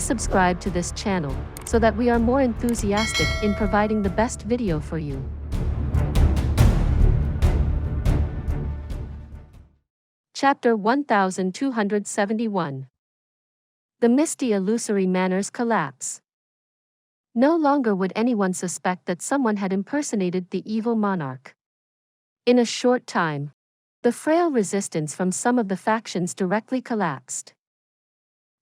Please subscribe to this channel, so that we are more enthusiastic in providing the best video for you. Chapter 1271. The Misty Illusory Manor's Collapse. No longer would anyone suspect that someone had impersonated the evil monarch. In a short time, the frail resistance from some of the factions directly collapsed.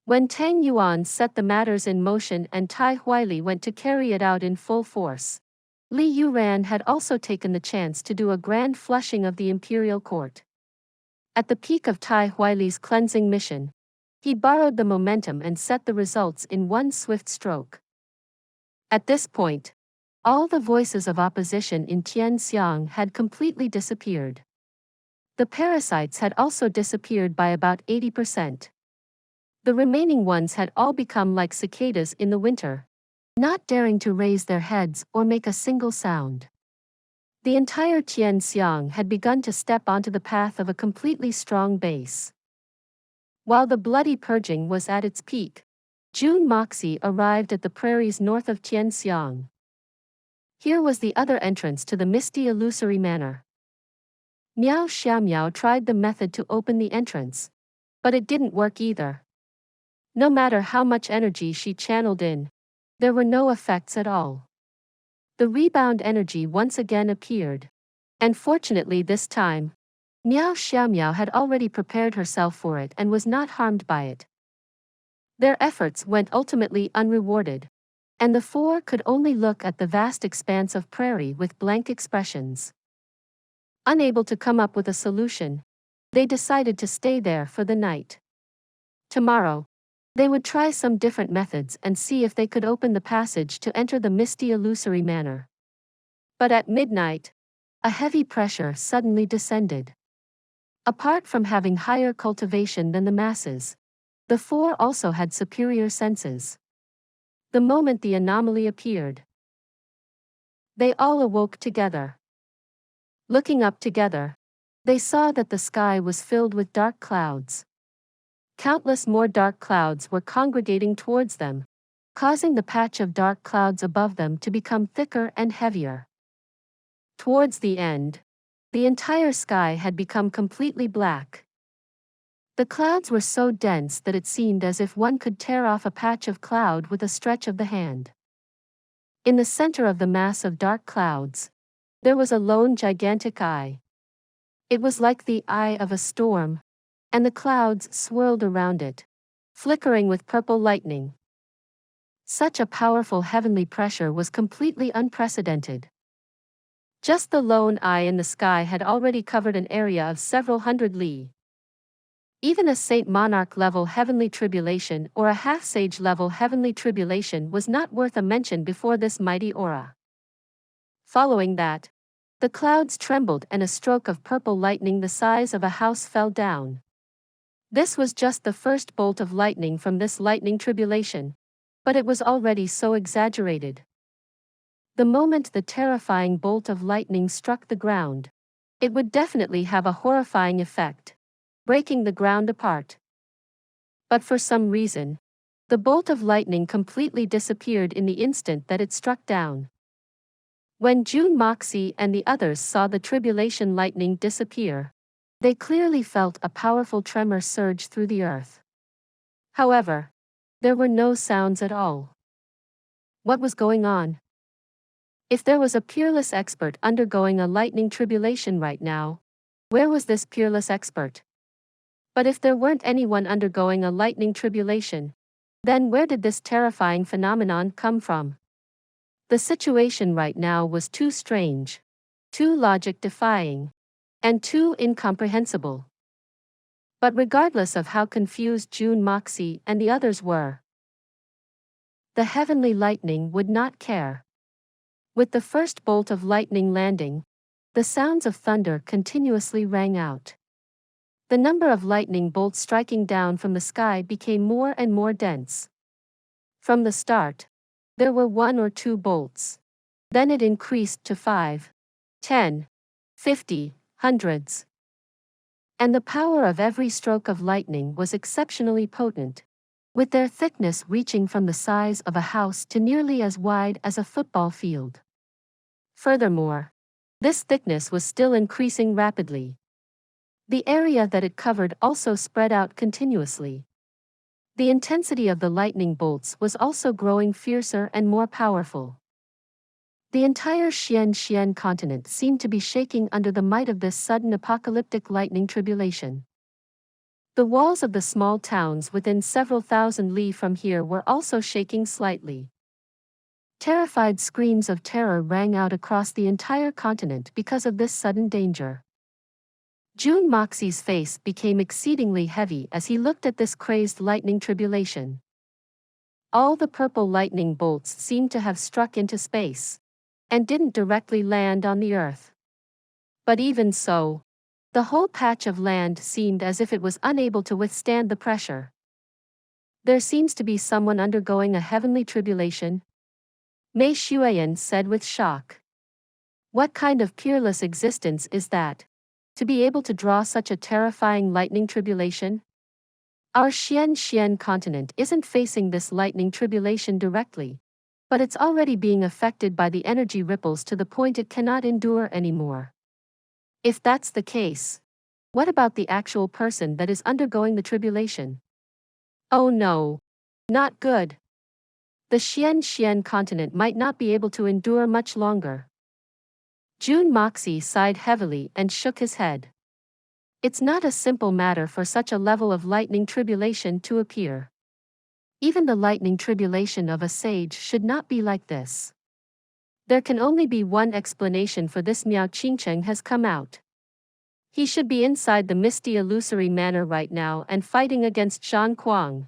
When Tang Yuan set the matters in motion and Tai Huili went to carry it out in full force, Li Yuran had also taken the chance to do a grand flushing of the imperial court. At the peak of Tai Huili's cleansing mission, he borrowed the momentum and set the results in one swift stroke. At this point, all the voices of opposition in Tianxiang had completely disappeared. The parasites had also disappeared by about 80%. The remaining ones had all become like cicadas in the winter, not daring to raise their heads or make a single sound. The entire Tianxiang had begun to step onto the path of a completely strong base. While the bloody purging was at its peak, Jun Moxie arrived at the prairies north of Tianxiang. Here was the other entrance to the Misty Illusory Manor. Miao Xiaomiao tried the method to open the entrance, but it didn't work either. No matter how much energy she channeled in, there were no effects at all. The rebound energy once again appeared, and fortunately this time, Miao Xiaomiao had already prepared herself for it and was not harmed by it. Their efforts went ultimately unrewarded, and the four could only look at the vast expanse of prairie with blank expressions. Unable to come up with a solution, they decided to stay there for the night. Tomorrow, they would try some different methods and see if they could open the passage to enter the Misty Illusory Manor. But at midnight, a heavy pressure suddenly descended. Apart from having higher cultivation than the masses, the four also had superior senses. The moment the anomaly appeared, they all awoke together. Looking up together, they saw that the sky was filled with dark clouds. Countless more dark clouds were congregating towards them, causing the patch of dark clouds above them to become thicker and heavier. Towards the end, the entire sky had become completely black. The clouds were so dense that it seemed as if one could tear off a patch of cloud with a stretch of the hand. In the center of the mass of dark clouds, there was a lone gigantic eye. It was like the eye of a storm, and the clouds swirled around it, flickering with purple lightning. Such a powerful heavenly pressure was completely unprecedented. Just the lone eye in the sky had already covered an area of several hundred li. Even a Saint Monarch level heavenly tribulation or a half-sage level heavenly tribulation was not worth a mention before this mighty aura. Following that, the clouds trembled and a stroke of purple lightning the size of a house fell down. This was just the first bolt of lightning from this lightning tribulation, but it was already so exaggerated. The moment the terrifying bolt of lightning struck the ground, it would definitely have a horrifying effect, breaking the ground apart. But for some reason, the bolt of lightning completely disappeared in the instant that it struck down. When Jun Moxie and the others saw the tribulation lightning disappear, they clearly felt a powerful tremor surge through the earth. However, there were no sounds at all. What was going on? If there was a peerless expert undergoing a lightning tribulation right now, where was this peerless expert? But if there weren't anyone undergoing a lightning tribulation, then where did this terrifying phenomenon come from? The situation right now was too strange, too logic-defying, and too incomprehensible. But regardless of how confused Jun Moxie and the others were, the heavenly lightning would not care. With the first bolt of lightning landing, the sounds of thunder continuously rang out. The number of lightning bolts striking down from the sky became more and more dense. From the start, there were 1 or 2 bolts. Then it increased to 5, 10, 50, hundreds. And the power of every stroke of lightning was exceptionally potent, with their thickness reaching from the size of a house to nearly as wide as a football field. Furthermore, this thickness was still increasing rapidly. The area that it covered also spread out continuously. The intensity of the lightning bolts was also growing fiercer and more powerful. The entire Xian continent seemed to be shaking under the might of this sudden apocalyptic lightning tribulation. The walls of the small towns within several thousand li from here were also shaking slightly. Terrified screams of terror rang out across the entire continent because of this sudden danger. Jun Moxie's face became exceedingly heavy as he looked at this crazed lightning tribulation. All the purple lightning bolts seemed to have struck into space and didn't directly land on the earth. But even so, the whole patch of land seemed as if it was unable to withstand the pressure. There seems to be someone undergoing a heavenly tribulation, Mei Xuan said with shock. What kind of peerless existence is that, to be able to draw such a terrifying lightning tribulation? Our Xian continent isn't facing this lightning tribulation directly, but it's already being affected by the energy ripples to the point it cannot endure anymore. If that's the case, what about the actual person that is undergoing the tribulation? Oh no. Not good. The Xian continent might not be able to endure much longer. Jun Moxie sighed heavily and shook his head. It's not a simple matter for such a level of lightning tribulation to appear. Even the lightning tribulation of a sage should not be like this. There can only be one explanation for this. Miao Qingcheng has come out. He should be inside the Misty Illusory Manor right now and fighting against Zhang Kuang.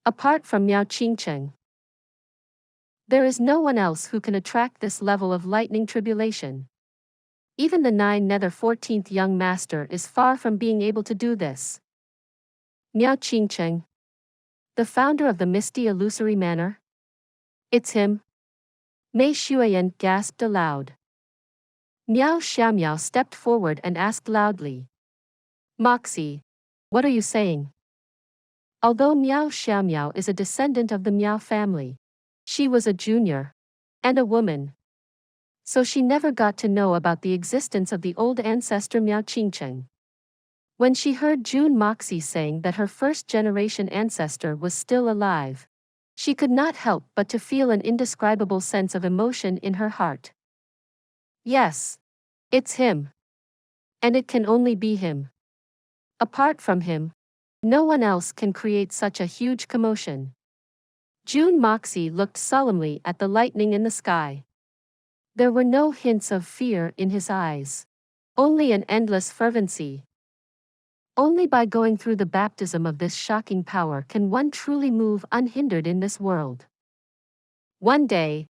Apart from Miao Qingcheng, there is no one else who can attract this level of lightning tribulation. Even the 9 Nether 14th young master is far from being able to do this. Miao Qingcheng, the founder of the Misty Illusory Manor? It's him. Mei Xuan gasped aloud. Miao Xiaomiao stepped forward and asked loudly. Moxie, what are you saying? Although Miao Xiaomiao is a descendant of the Miao family, she was a junior and a woman. So she never got to know about the existence of the old ancestor Miao Qingcheng. When she heard Jun Moxie saying that her first-generation ancestor was still alive, she could not help but to feel an indescribable sense of emotion in her heart. Yes, it's him. And it can only be him. Apart from him, no one else can create such a huge commotion. Jun Moxie looked solemnly at the lightning in the sky. There were no hints of fear in his eyes, only an endless fervency. Only by going through the baptism of this shocking power can one truly move unhindered in this world. One day,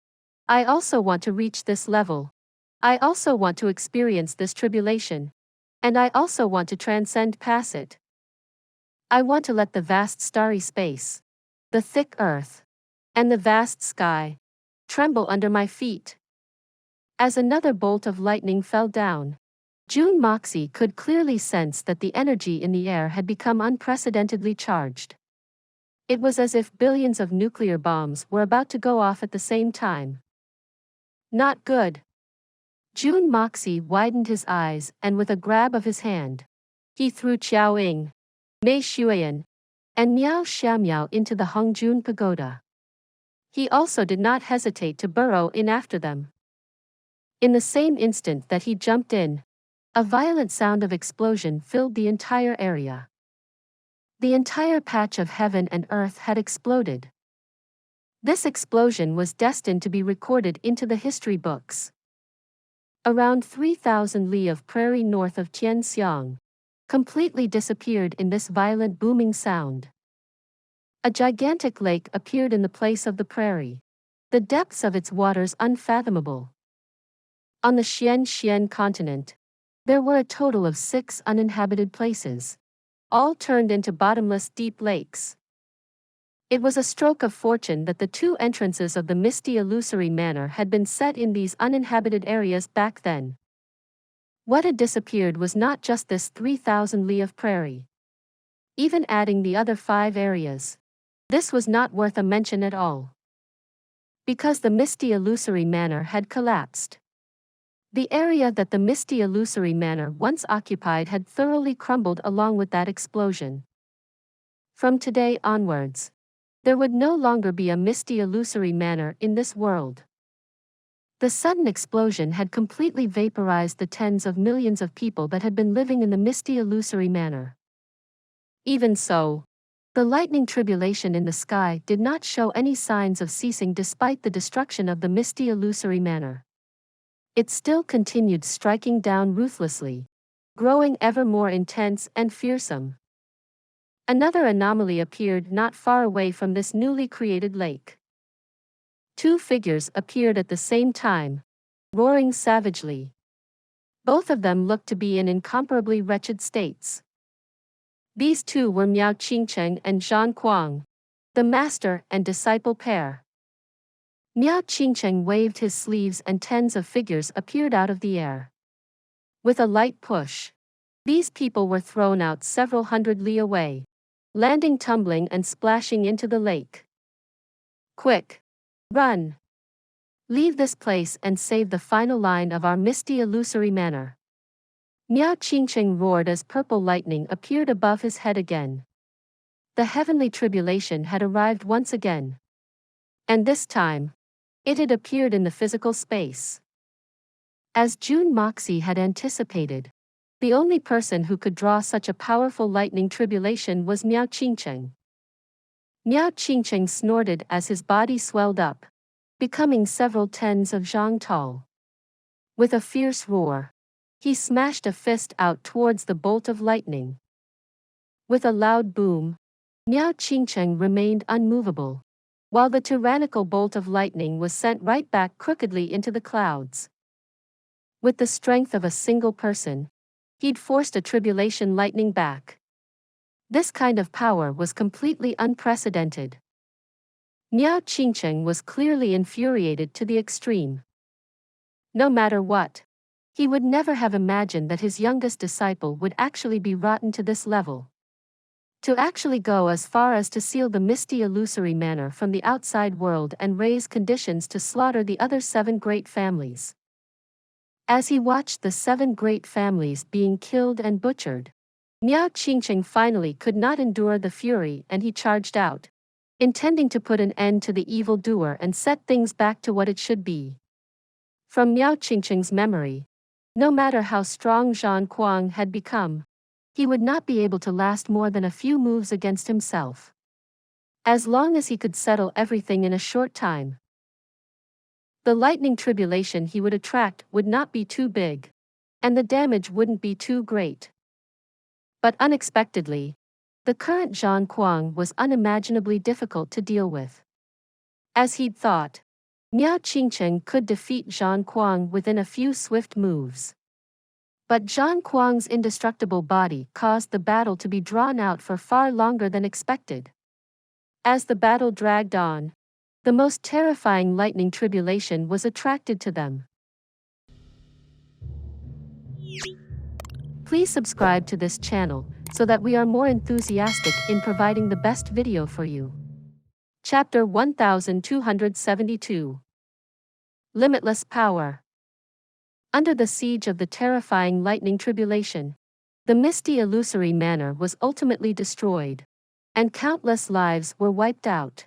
I also want to reach this level. I also want to experience this tribulation. And I also want to transcend past it. I want to let the vast starry space, the thick earth, and the vast sky tremble under my feet. As another bolt of lightning fell down, Jun Moxie could clearly sense that the energy in the air had become unprecedentedly charged. It was as if billions of nuclear bombs were about to go off at the same time. Not good. Jun Moxie widened his eyes and with a grab of his hand, he threw Qiao Ying, Mei Xuan, and Miao Xiaomiao into the Hongjun Pagoda. He also did not hesitate to burrow in after them. In the same instant that he jumped in, a violent sound of explosion filled the entire area. The entire patch of heaven and earth had exploded. This explosion was destined to be recorded into the history books. Around 3,000 li of prairie north of Tianxiang completely disappeared in this violent booming sound. A gigantic lake appeared in the place of the prairie, the depths of its waters unfathomable. On the Xian continent, there were a total of 6 uninhabited places, all turned into bottomless deep lakes. It was a stroke of fortune that the 2 entrances of the Misty Illusory Manor had been set in these uninhabited areas back then. What had disappeared was not just this 3,000 li of prairie. Even adding the other 5 areas, this was not worth a mention at all. Because the Misty Illusory Manor had collapsed. The area that the Misty Illusory Manor once occupied had thoroughly crumbled along with that explosion. From today onwards, there would no longer be a Misty Illusory Manor in this world. The sudden explosion had completely vaporized the tens of millions of people that had been living in the Misty Illusory Manor. Even so, the lightning tribulation in the sky did not show any signs of ceasing despite the destruction of the Misty Illusory Manor. It still continued striking down ruthlessly, growing ever more intense and fearsome. Another anomaly appeared not far away from this newly created lake. Two figures appeared at the same time, roaring savagely. Both of them looked to be in incomparably wretched states. These two were Miao Qingcheng and Zhan Kuang, the master and disciple pair. Miao Qingcheng waved his sleeves and tens of figures appeared out of the air. With a light push, these people were thrown out several hundred li away, landing tumbling and splashing into the lake. Quick! Run! Leave this place and save the final line of our Misty Illusory Manor. Miao Qingcheng roared as purple lightning appeared above his head again. The heavenly tribulation had arrived once again. And this time, it had appeared in the physical space. As Jun Moxie had anticipated, the only person who could draw such a powerful lightning tribulation was Miao Qingcheng. Miao Qingcheng snorted as his body swelled up, becoming several tens of zhang tall. With a fierce roar, he smashed a fist out towards the bolt of lightning. With a loud boom, Miao Qingcheng remained unmovable, while the tyrannical bolt of lightning was sent right back crookedly into the clouds. With the strength of a single person, he'd forced a tribulation lightning back. This kind of power was completely unprecedented. Miao Qingcheng was clearly infuriated to the extreme. No matter what, he would never have imagined that his youngest disciple would actually be rotten to this level. To actually go as far as to seal the Misty Illusory Manor from the outside world and raise conditions to slaughter the other 7 great families. As he watched the 7 great families being killed and butchered, Miao Qingcheng finally could not endure the fury and he charged out, intending to put an end to the evildoer and set things back to what it should be. From Miao Qingcheng's memory, no matter how strong Zhan Kuang had become, he would not be able to last more than a few moves against himself. As long as he could settle everything in a short time. The lightning tribulation he would attract would not be too big, and the damage wouldn't be too great. But unexpectedly, the current Zhan Kuang was unimaginably difficult to deal with. As he'd thought, Miao Qingcheng could defeat Zhan Kuang within a few swift moves. But Zhan Kuang's indestructible body caused the battle to be drawn out for far longer than expected. As the battle dragged on, the most terrifying lightning tribulation was attracted to them. Please subscribe to this channel so that we are more enthusiastic in providing the best video for you. Chapter 1272. Limitless Power. Under the siege of the terrifying lightning tribulation, the Misty Illusory Manor was ultimately destroyed, and countless lives were wiped out.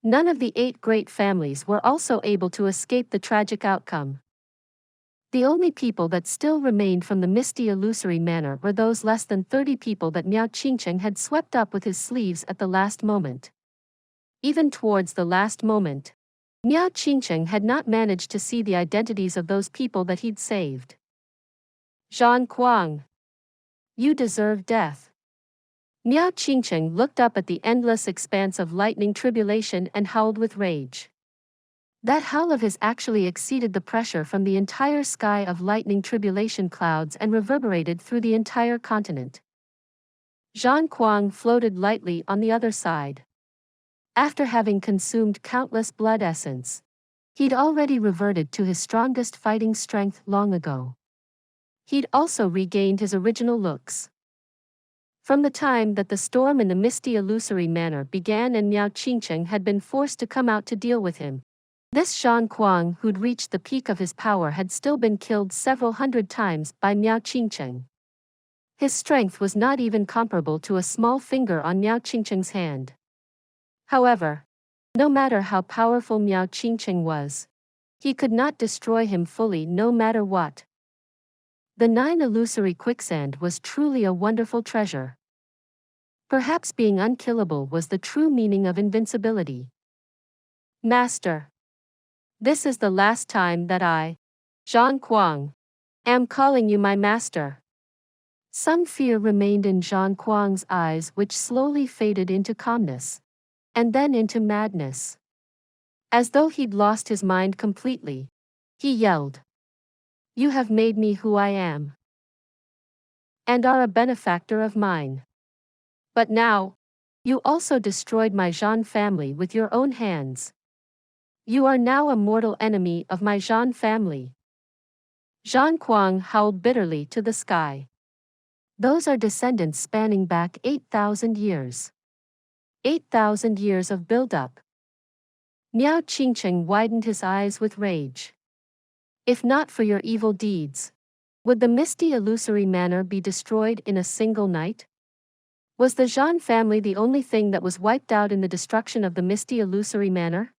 None of the 8 great families were also able to escape the tragic outcome. The only people that still remained from the Misty Illusory Manor were those less than 30 people that Miao Qingcheng had swept up with his sleeves at the last moment. Even towards the last moment, Miao Qingcheng had not managed to see the identities of those people that he'd saved. Zhan Kuang, you deserve death. Miao Qingcheng looked up at the endless expanse of lightning tribulation and howled with rage. That howl of his actually exceeded the pressure from the entire sky of lightning tribulation clouds and reverberated through the entire continent. Zhan Kuang floated lightly on the other side. After having consumed countless blood essence, he'd already reverted to his strongest fighting strength long ago. He'd also regained his original looks. From the time that the storm in the Misty Illusory Manor began and Miao Qingcheng had been forced to come out to deal with him, this Zhang Kuang who'd reached the peak of his power had still been killed several hundred times by Miao Qingcheng. His strength was not even comparable to a small finger on Miao Qingcheng's hand. However, no matter how powerful Miao Qingcheng was, he could not destroy him fully no matter what. The 9 illusory quicksand was truly a wonderful treasure. Perhaps being unkillable was the true meaning of invincibility. Master. This is the last time that I, Zhang Kuang, am calling you my master. Some fear remained in Zhang Kuang's eyes, which slowly faded into calmness, and then into madness. As though he'd lost his mind completely, he yelled, "You have made me who I am, and are a benefactor of mine. But now, you also destroyed my Zhan family with your own hands. You are now a mortal enemy of my Zhan family." Zhang Kuang howled bitterly to the sky. Those are descendants spanning back 8,000 years. 8,000 years of build-up. Miao Qingcheng widened his eyes with rage. If not for your evil deeds, would the Misty Illusory Manor be destroyed in a single night? Was the Zhan family the only thing that was wiped out in the destruction of the Misty Illusory Manor?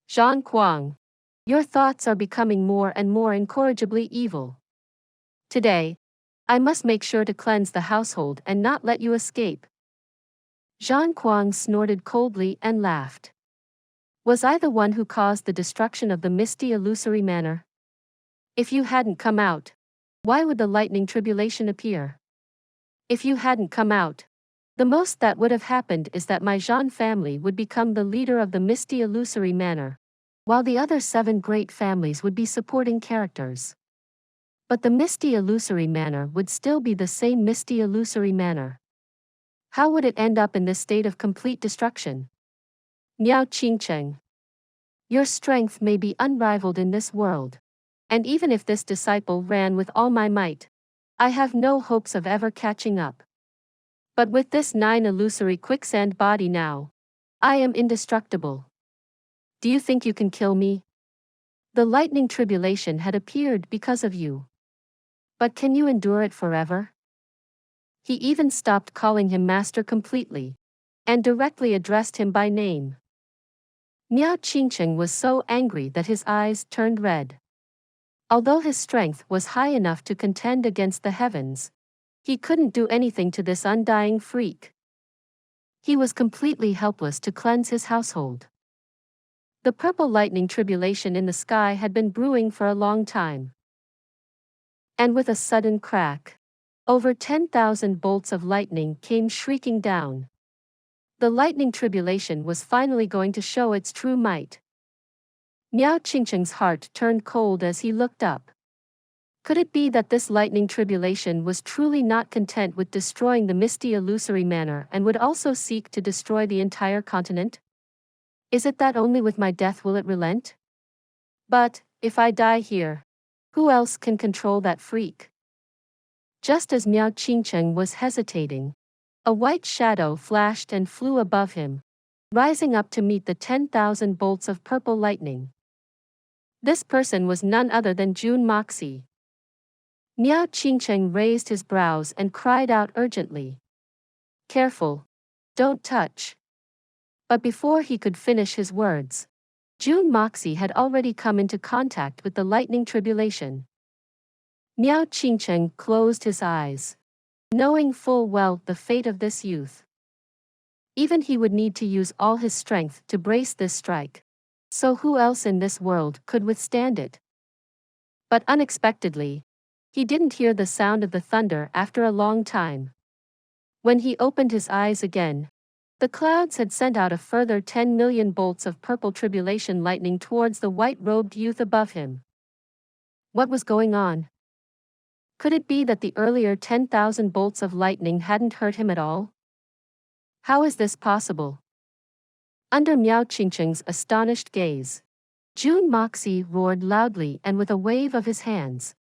Zhang Kuang, your thoughts are becoming more and more incorrigibly evil. Today, I must make sure to cleanse the household and not let you escape. Zhang Kuang snorted coldly and laughed. Was I the one who caused the destruction of the Misty Illusory Manor? If you hadn't come out, why would the lightning tribulation appear? If you hadn't come out, the most that would have happened is that my Zhan family would become the leader of the Misty Illusory Manor, while the other 7 great families would be supporting characters. But the Misty Illusory Manor would still be the same Misty Illusory Manor. How would it end up in this state of complete destruction? Miao Qingcheng, your strength may be unrivaled in this world, and even if this disciple ran with all my might, I have no hopes of ever catching up. But with this 9 illusory quicksand body now, I am indestructible. Do you think you can kill me? The lightning tribulation had appeared because of you. But can you endure it forever? He even stopped calling him master completely, and directly addressed him by name. Miao Qingcheng was so angry that his eyes turned red. Although his strength was high enough to contend against the heavens, he couldn't do anything to this undying freak. He was completely helpless to cleanse his household. The purple lightning tribulation in the sky had been brewing for a long time. And with a sudden crack, over 10,000 bolts of lightning came shrieking down. The lightning tribulation was finally going to show its true might. Miao Qingcheng's heart turned cold as he looked up. Could it be that this lightning tribulation was truly not content with destroying the Misty Illusory Manor and would also seek to destroy the entire continent? Is it that only with my death will it relent? But, if I die here, who else can control that freak? Just as Miao Qingcheng was hesitating, a white shadow flashed and flew above him, rising up to meet the 10,000 bolts of purple lightning. This person was none other than Jun Moxie. Miao Qingcheng raised his brows and cried out urgently. Careful! Don't touch! But before he could finish his words, Jun Moxie had already come into contact with the lightning tribulation. Miao Qingcheng closed his eyes, knowing full well the fate of this youth. Even he would need to use all his strength to brace this strike, so who else in this world could withstand it? But unexpectedly, he didn't hear the sound of the thunder after a long time. When he opened his eyes again, the clouds had sent out a further 10 million bolts of purple tribulation lightning towards the white-robed youth above him. What was going on? Could it be that the earlier 10,000 bolts of lightning hadn't hurt him at all? How is this possible? Under Miao Qingcheng's astonished gaze, Jun Moxie roared loudly, and with a wave of his hands,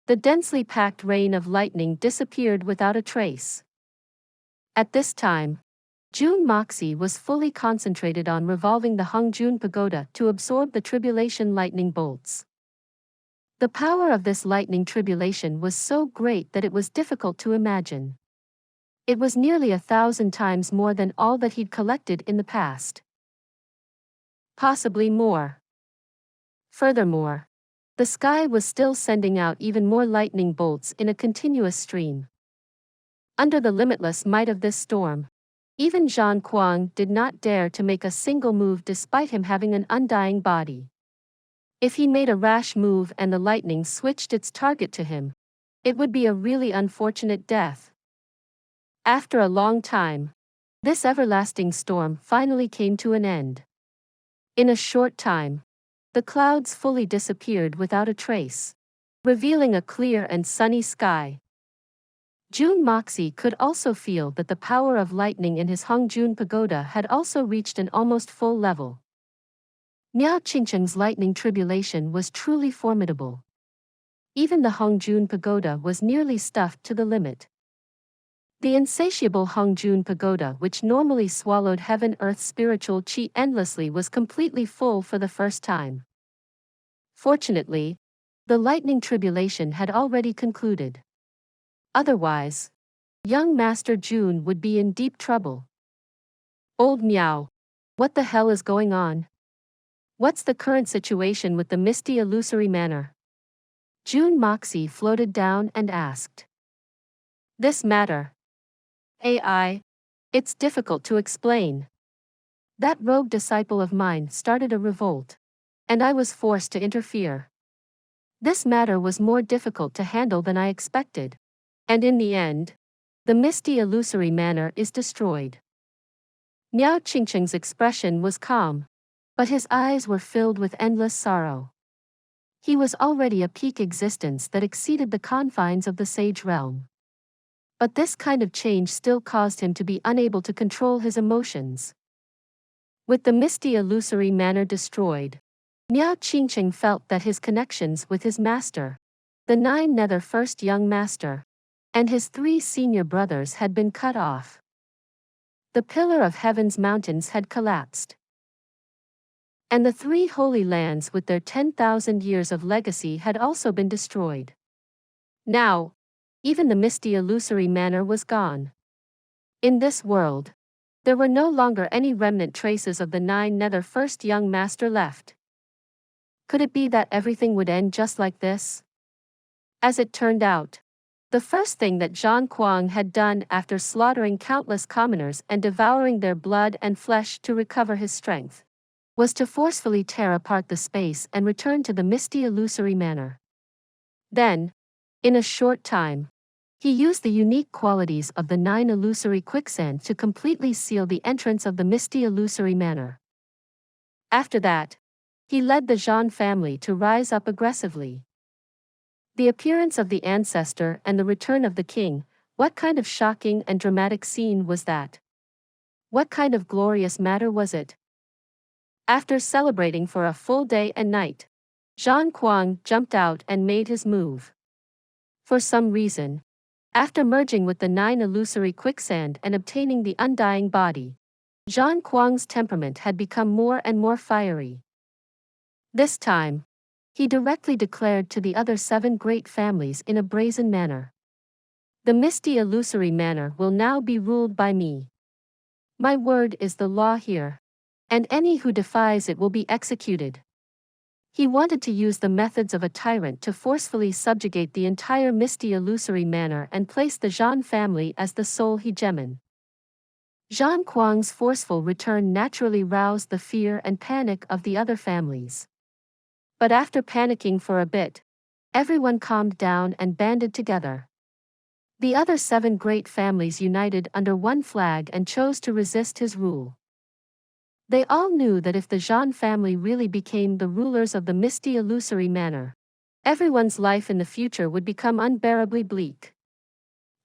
the densely packed rain of lightning disappeared without a trace. At this time, Jun Moxie was fully concentrated on revolving the Hongjun Pagoda to absorb the tribulation lightning bolts. The power of this lightning tribulation was so great that it was difficult to imagine. It was nearly 1,000 times more than all that he'd collected in the past. Possibly more. Furthermore, the sky was still sending out even more lightning bolts in a continuous stream. Under the limitless might of this storm, even Zhang Kuang did not dare to make a single move despite him having an undying body. If he made a rash move and the lightning switched its target to him, it would be a really unfortunate death. After a long time, this everlasting storm finally came to an end. In a short time, the clouds fully disappeared without a trace, revealing a clear and sunny sky. Jun Moxie could also feel that the power of lightning in his Hongjun Pagoda had also reached an almost full level. Miao Qingcheng's lightning tribulation was truly formidable. Even the Hongjun Pagoda was nearly stuffed to the limit. The insatiable Hongjun Pagoda, which normally swallowed heaven-earth spiritual qi endlessly, was completely full for the first time. Fortunately, the lightning tribulation had already concluded. Otherwise, young Master Jun would be in deep trouble. Old Miao, what the hell is going on? What's the current situation with the Misty Illusory Manor? Jun Moxie floated down and asked. This matter. AI. It's difficult to explain. That rogue disciple of mine started a revolt, and I was forced to interfere. This matter was more difficult to handle than I expected, and in the end, the Misty Illusory Manor is destroyed. Miao Qingcheng's expression was calm, but his eyes were filled with endless sorrow. He was already a peak existence that exceeded the confines of the sage realm. But this kind of change still caused him to be unable to control his emotions. With the Misty Illusory Manor destroyed, Miao Qingcheng felt that his connections with his master, the 9 Nether First Young Master, and his 3 senior brothers had been cut off. The pillar of heaven's mountains had collapsed. And the 3 holy lands with their 10,000 years of legacy had also been destroyed. Now, even the Misty Illusory Manor was gone. In this world, there were no longer any remnant traces of the 9 Nether First Young Master left. Could it be that everything would end just like this? As it turned out, the first thing that Zhang Kuang had done after slaughtering countless commoners and devouring their blood and flesh to recover his strength, was to forcefully tear apart the space and return to the Misty Illusory Manor. Then, in a short time, he used the unique qualities of the 9 illusory quicksand to completely seal the entrance of the Misty Illusory Manor. After that, he led the Zhan family to rise up aggressively. The appearance of the ancestor and the return of the king, what kind of shocking and dramatic scene was that? What kind of glorious matter was it? After celebrating for a full day and night, Zhang Kuang jumped out and made his move. For some reason, after merging with the 9 illusory quicksand and obtaining the undying body, Zhang Kuang's temperament had become more and more fiery. This time, he directly declared to the other 7 great families in a brazen manner. The Misty Illusory Manor will now be ruled by me. My word is the law here, and any who defies it will be executed. He wanted to use the methods of a tyrant to forcefully subjugate the entire Misty Illusory Manor and place the Zhan family as the sole hegemon. Zhang Kuang's forceful return naturally roused the fear and panic of the other families. But after panicking for a bit, everyone calmed down and banded together. The other 7 great families united under one flag and chose to resist his rule. They all knew that if the Zhan family really became the rulers of the Misty Illusory Manor, everyone's life in the future would become unbearably bleak.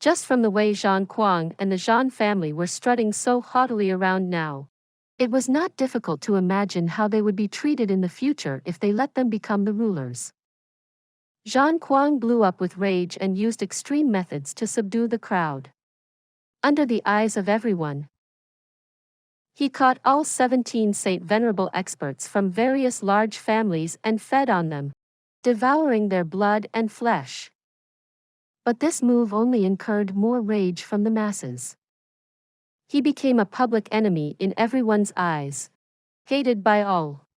Just from the way Zhang Kuang and the Zhan family were strutting so haughtily around now, it was not difficult to imagine how they would be treated in the future if they let them become the rulers. Zhang Kuang blew up with rage and used extreme methods to subdue the crowd. under the eyes of everyone. He caught all 17 Saint Venerable experts from various large families and fed on them, devouring their blood and flesh. But this move only incurred more rage from the masses. He became a public enemy in everyone's eyes, hated by all.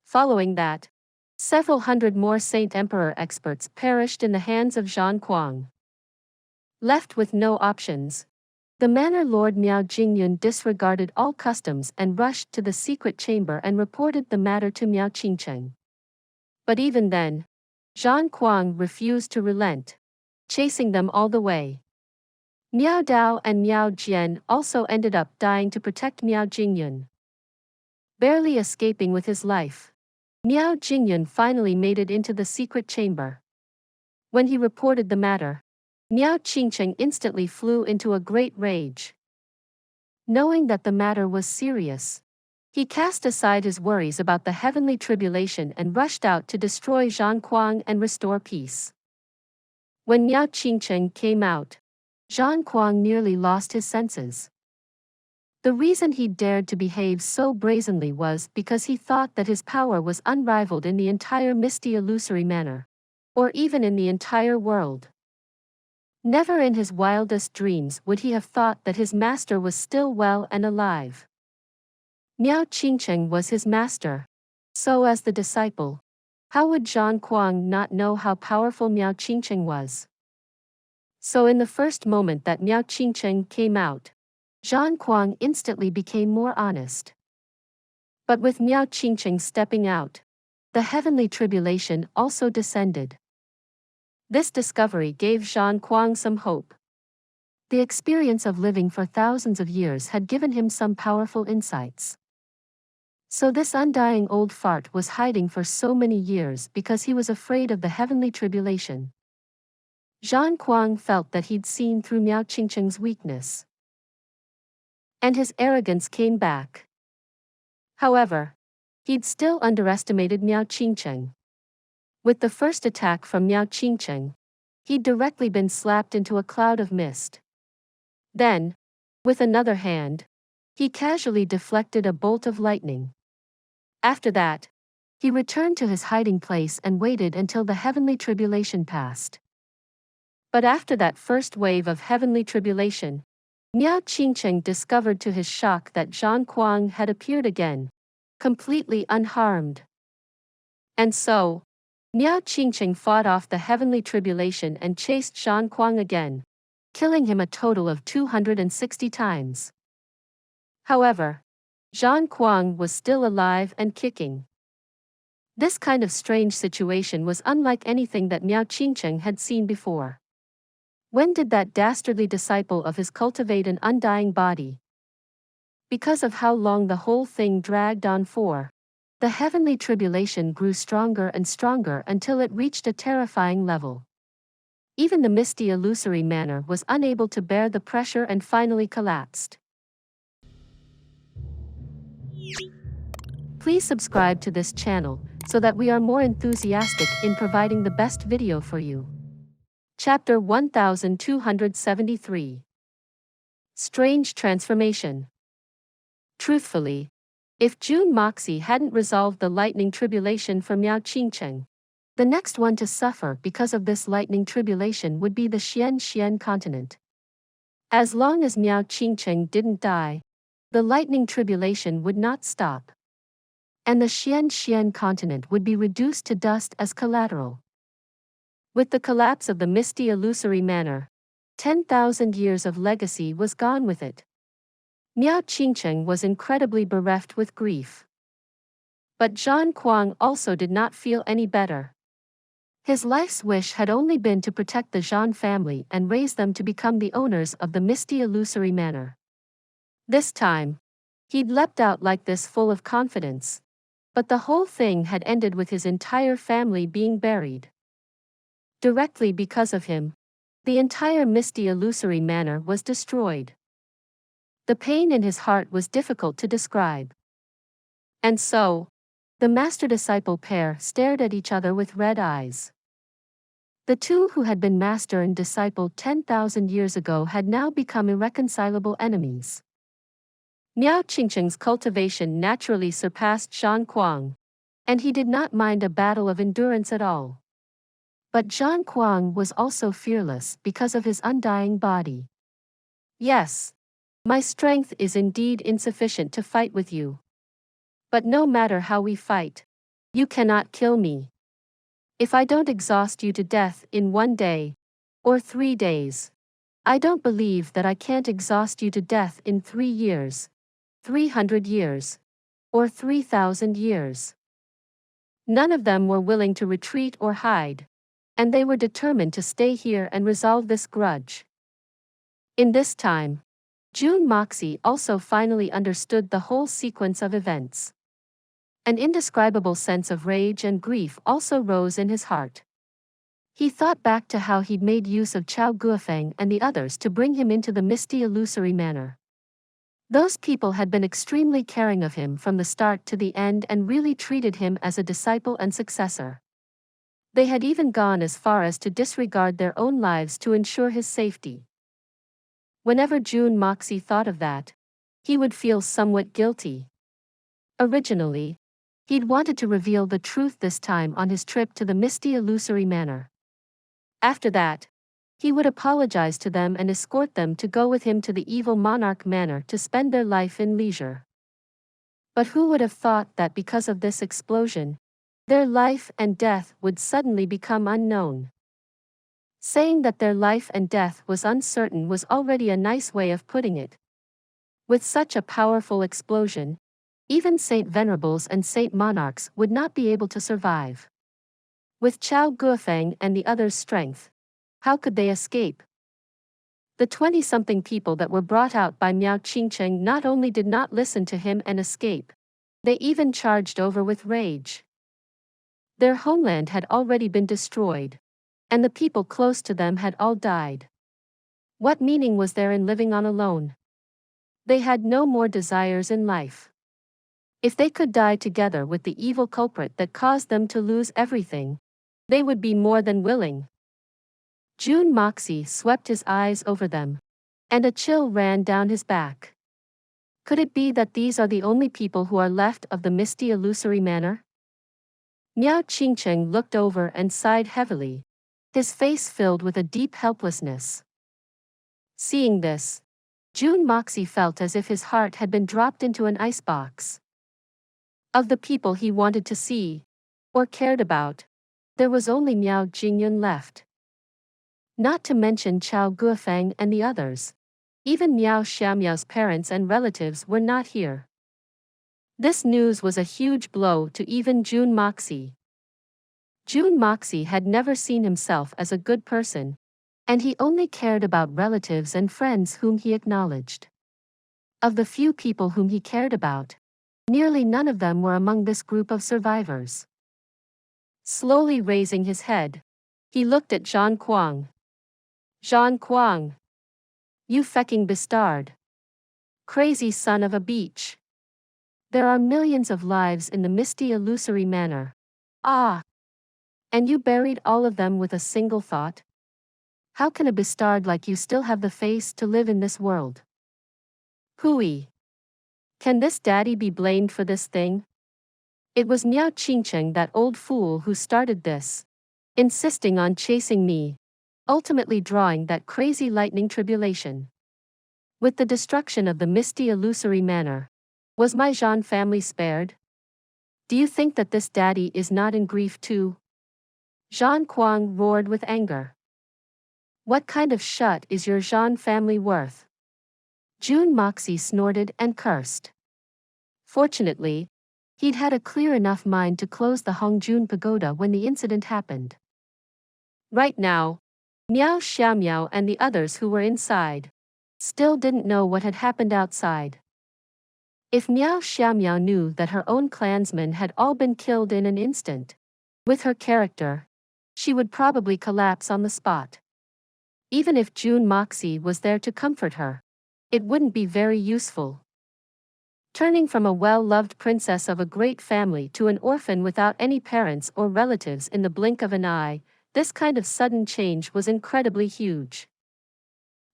Following that, several hundred more Saint Emperor experts perished in the hands of Zhang Kuang. Left with no options, the Manor Lord Miao Jingyun disregarded all customs and rushed to the secret chamber and reported the matter to Miao Qingcheng. But even then, Zhang Kuang refused to relent, chasing them all the way. Miao Dao and Miao Jian also ended up dying to protect Miao Jingyun. Barely escaping with his life, Miao Jingyun finally made it into the secret chamber. When he reported the matter, Miao Qingcheng instantly flew into a great rage. Knowing that the matter was serious, he cast aside his worries about the heavenly tribulation and rushed out to destroy Zhang Kuang and restore peace. When Miao Qingcheng came out, Zhang Kuang nearly lost his senses. The reason he dared to behave so brazenly was because he thought that his power was unrivaled in the entire Misty Illusory Manor, or even in the entire world. Never in his wildest dreams would he have thought that his master was still well and alive. Miao Qingcheng was his master, so as the disciple, how would Zhang Kuang not know how powerful Miao Qingcheng was? So in the first moment that Miao Qingcheng came out, Zhang Kuang instantly became more honest. But with Miao Qingcheng stepping out, the heavenly tribulation also descended. This discovery gave Zhang Kuang some hope. The experience of living for thousands of years had given him some powerful insights. So this undying old fart was hiding for so many years because he was afraid of the heavenly tribulation. Zhang Kuang felt that he'd seen through Miao Qingcheng's weakness, and his arrogance came back. However, he'd still underestimated Miao Qingcheng. With the first attack from Miao Qingcheng, he'd directly been slapped into a cloud of mist. Then, with another hand, he casually deflected a bolt of lightning. After that, he returned to his hiding place and waited until the heavenly tribulation passed. But after that first wave of heavenly tribulation, Miao Qingcheng discovered to his shock that Zhang Kuang had appeared again, completely unharmed. And so, Miao Qingcheng fought off the heavenly tribulation and chased Zhang Kuang again, killing him a total of 260 times. However, Zhang Kuang was still alive and kicking. This kind of strange situation was unlike anything that Miao Qingcheng had seen before. When did that dastardly disciple of his cultivate an undying body? Because of how long the whole thing dragged on for, the heavenly tribulation grew stronger and stronger until it reached a terrifying level. Even the Misty Illusory Manor was unable to bear the pressure and finally collapsed. Please subscribe to this channel so that we are more enthusiastic in providing the best video for you. Chapter 1273. Strange Transformation. Truthfully, if Jun Moxie hadn't resolved the lightning tribulation for Miao Qingcheng, the next one to suffer because of this lightning tribulation would be the Xian continent. As long as Miao Qingcheng didn't die, the lightning tribulation would not stop. And the Xian continent would be reduced to dust as collateral. With the collapse of the Misty Illusory Manor, 10,000 years of legacy was gone with it. Miao Qingcheng was incredibly bereft with grief. But Zhang Kuang also did not feel any better. His life's wish had only been to protect the Zhang family and raise them to become the owners of the Misty Illusory Manor. This time, he'd leapt out like this full of confidence. But the whole thing had ended with his entire family being buried. Directly because of him, the entire Misty Illusory Manor was destroyed. The pain in his heart was difficult to describe. And so, the master-disciple pair stared at each other with red eyes. The two who had been master and disciple 10,000 years ago had now become irreconcilable enemies. Miao Qingcheng's cultivation naturally surpassed Zhang Kuang, and he did not mind a battle of endurance at all. But Zhang Kuang was also fearless because of his undying body. Yes, my strength is indeed insufficient to fight with you. But no matter how we fight, you cannot kill me. If I don't exhaust you to death in 1 day, or 3 days, I don't believe that I can't exhaust you to death in 3 years, 300 years, or 3,000 years. None of them were willing to retreat or hide, and they were determined to stay here and resolve this grudge. In this time, Jun Moxie also finally understood the whole sequence of events. An indescribable sense of rage and grief also rose in his heart. He thought back to how he'd made use of Chao Guofeng and the others to bring him into the Misty Illusory Manor. Those people had been extremely caring of him from the start to the end and really treated him as a disciple and successor. They had even gone as far as to disregard their own lives to ensure his safety. Whenever Jun Moxie thought of that, he would feel somewhat guilty. Originally, he'd wanted to reveal the truth this time on his trip to the Misty Illusory Manor. After that, he would apologize to them and escort them to go with him to the evil Monarch Manor to spend their life in leisure. But who would have thought that because of this explosion, their life and death would suddenly become unknown? Saying that their life and death was uncertain was already a nice way of putting it. With such a powerful explosion, even Saint Venerables and Saint Monarchs would not be able to survive. With Chao Guofeng and the others' strength, how could they escape? The 20-something people that were brought out by Miao Qingcheng not only did not listen to him and escape, they even charged over with rage. Their homeland had already been destroyed, and the people close to them had all died. What meaning was there in living on alone? They had no more desires in life. If they could die together with the evil culprit that caused them to lose everything, they would be more than willing. Jun Moxie swept his eyes over them, and a chill ran down his back. Could it be that these are the only people who are left of the Misty Illusory Manor? Miao Qingcheng looked over and sighed heavily, his face filled with a deep helplessness. Seeing this, Jun Moxie felt as if his heart had been dropped into an icebox. Of the people he wanted to see, or cared about, there was only Miao Jingyun left. Not to mention Chao Guofeng and the others. Even Miao Xiaomiao's parents and relatives were not here. This news was a huge blow to even Jun Moxie. Jun Moxie had never seen himself as a good person, and he only cared about relatives and friends whom he acknowledged. Of the few people whom he cared about, nearly none of them were among this group of survivors. Slowly raising his head, he looked at Zhang Kuang. Zhang Kuang. You fecking bastard. Crazy son of a beach. There are millions of lives in the Misty Illusory Manor. Ah! And you buried all of them with a single thought? How can a bastard like you still have the face to live in this world? Hooey! Can this daddy be blamed for this thing? It was Miao Qingcheng, that old fool, who started this, insisting on chasing me, ultimately drawing that crazy lightning tribulation. With the destruction of the Misty Illusory Manor, was my Zhan family spared? Do you think that this daddy is not in grief too? Zhang Kuang roared with anger. What kind of shut is your Zhan family worth? Jun Moxie snorted and cursed. Fortunately, he'd had a clear enough mind to close the Hongjun Pagoda when the incident happened. Right now, Miao Xiaomiao and the others who were inside still didn't know what had happened outside. If Miao Xiaomiao knew that her own clansmen had all been killed in an instant, with her character, she would probably collapse on the spot. Even if Jun Moxie was there to comfort her, it wouldn't be very useful. Turning from a well-loved princess of a great family to an orphan without any parents or relatives in the blink of an eye, this kind of sudden change was incredibly huge.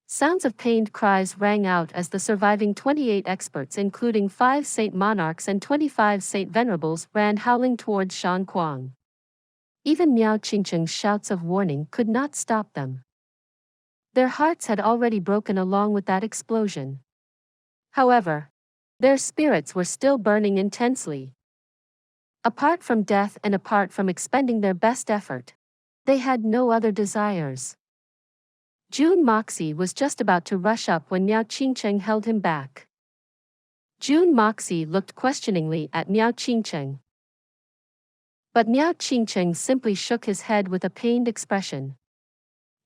Sounds of pained cries rang out as the surviving 28 experts, including 5 Saint Monarchs and 25 Saint Venerables, ran howling towards Shan Kuang. Even Miao Qingcheng's shouts of warning could not stop them. Their hearts had already broken along with that explosion. However, their spirits were still burning intensely. Apart from death and apart from expending their best effort, they had no other desires. Jun Moxie was just about to rush up when Miao Qingcheng held him back. Jun Moxie looked questioningly at Miao Qingcheng. But Miao Qingcheng simply shook his head with a pained expression.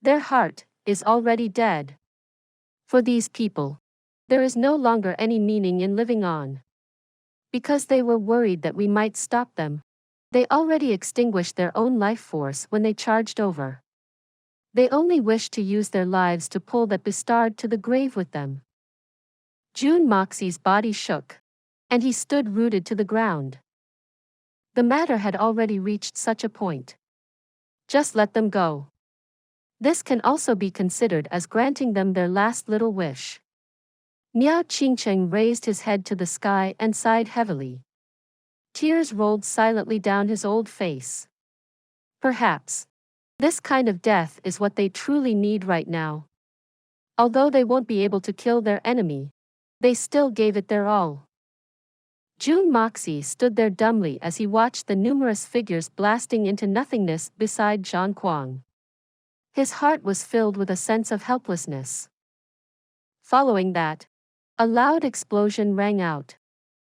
Their heart is already dead. For these people, there is no longer any meaning in living on. Because they were worried that we might stop them, they already extinguished their own life force when they charged over. They only wished to use their lives to pull that bastard to the grave with them. Jun Moxie's body shook, and he stood rooted to the ground. The matter had already reached such a point. Just let them go. This can also be considered as granting them their last little wish. Miao Qingcheng raised his head to the sky and sighed heavily. Tears rolled silently down his old face. Perhaps this kind of death is what they truly need right now. Although they won't be able to kill their enemy, they still gave it their all. Jun Moxie stood there dumbly as he watched the numerous figures blasting into nothingness beside Zhang Kuang. His heart was filled with a sense of helplessness. Following that, a loud explosion rang out,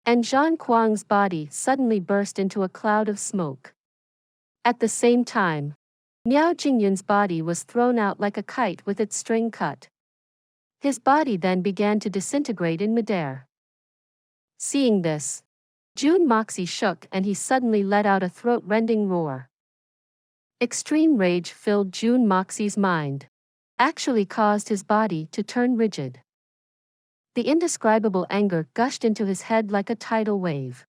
and Zhang Kuang's body suddenly burst into a cloud of smoke. At the same time, Miao Jingyun's body was thrown out like a kite with its string cut. His body then began to disintegrate in midair. Seeing this, Jun Moxie shook and he suddenly let out a throat-rending roar. Extreme rage filled Jun Moxie's mind, actually caused his body to turn rigid. The indescribable anger gushed into his head like a tidal wave.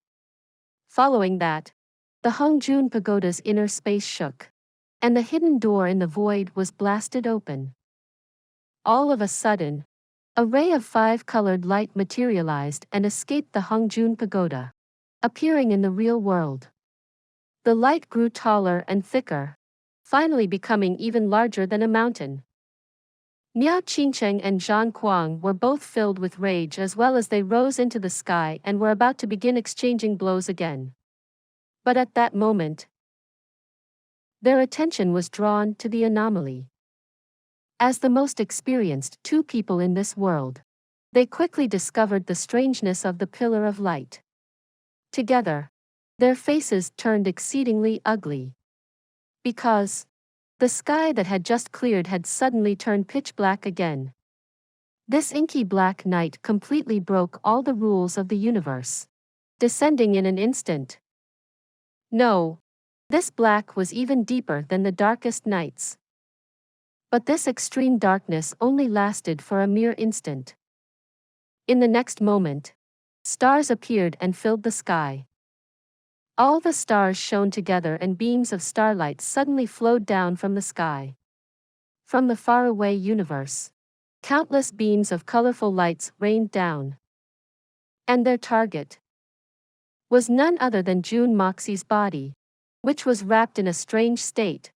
Following that, the Hongjun Pagoda's inner space shook, and the hidden door in the void was blasted open. All of a sudden, a ray of 5-colored light materialized and escaped the Hongjun Pagoda, appearing in the real world. The light grew taller and thicker, finally becoming even larger than a mountain. Miao Qingcheng and Zhang Kuang were both filled with rage as well as they rose into the sky and were about to begin exchanging blows again. But at that moment, their attention was drawn to the anomaly. As the most experienced 2 people in this world, they quickly discovered the strangeness of the pillar of light. Together, their faces turned exceedingly ugly. Because the sky that had just cleared had suddenly turned pitch black again. This inky black night completely broke all the rules of the universe, descending in an instant. No, this black was even deeper than the darkest nights. But this extreme darkness only lasted for a mere instant. In the next moment, stars appeared and filled the sky. All the stars shone together and beams of starlight suddenly flowed down from the sky. From the faraway universe, countless beams of colorful lights rained down. And their target was none other than Jun Moxie's body, which was wrapped in a strange state.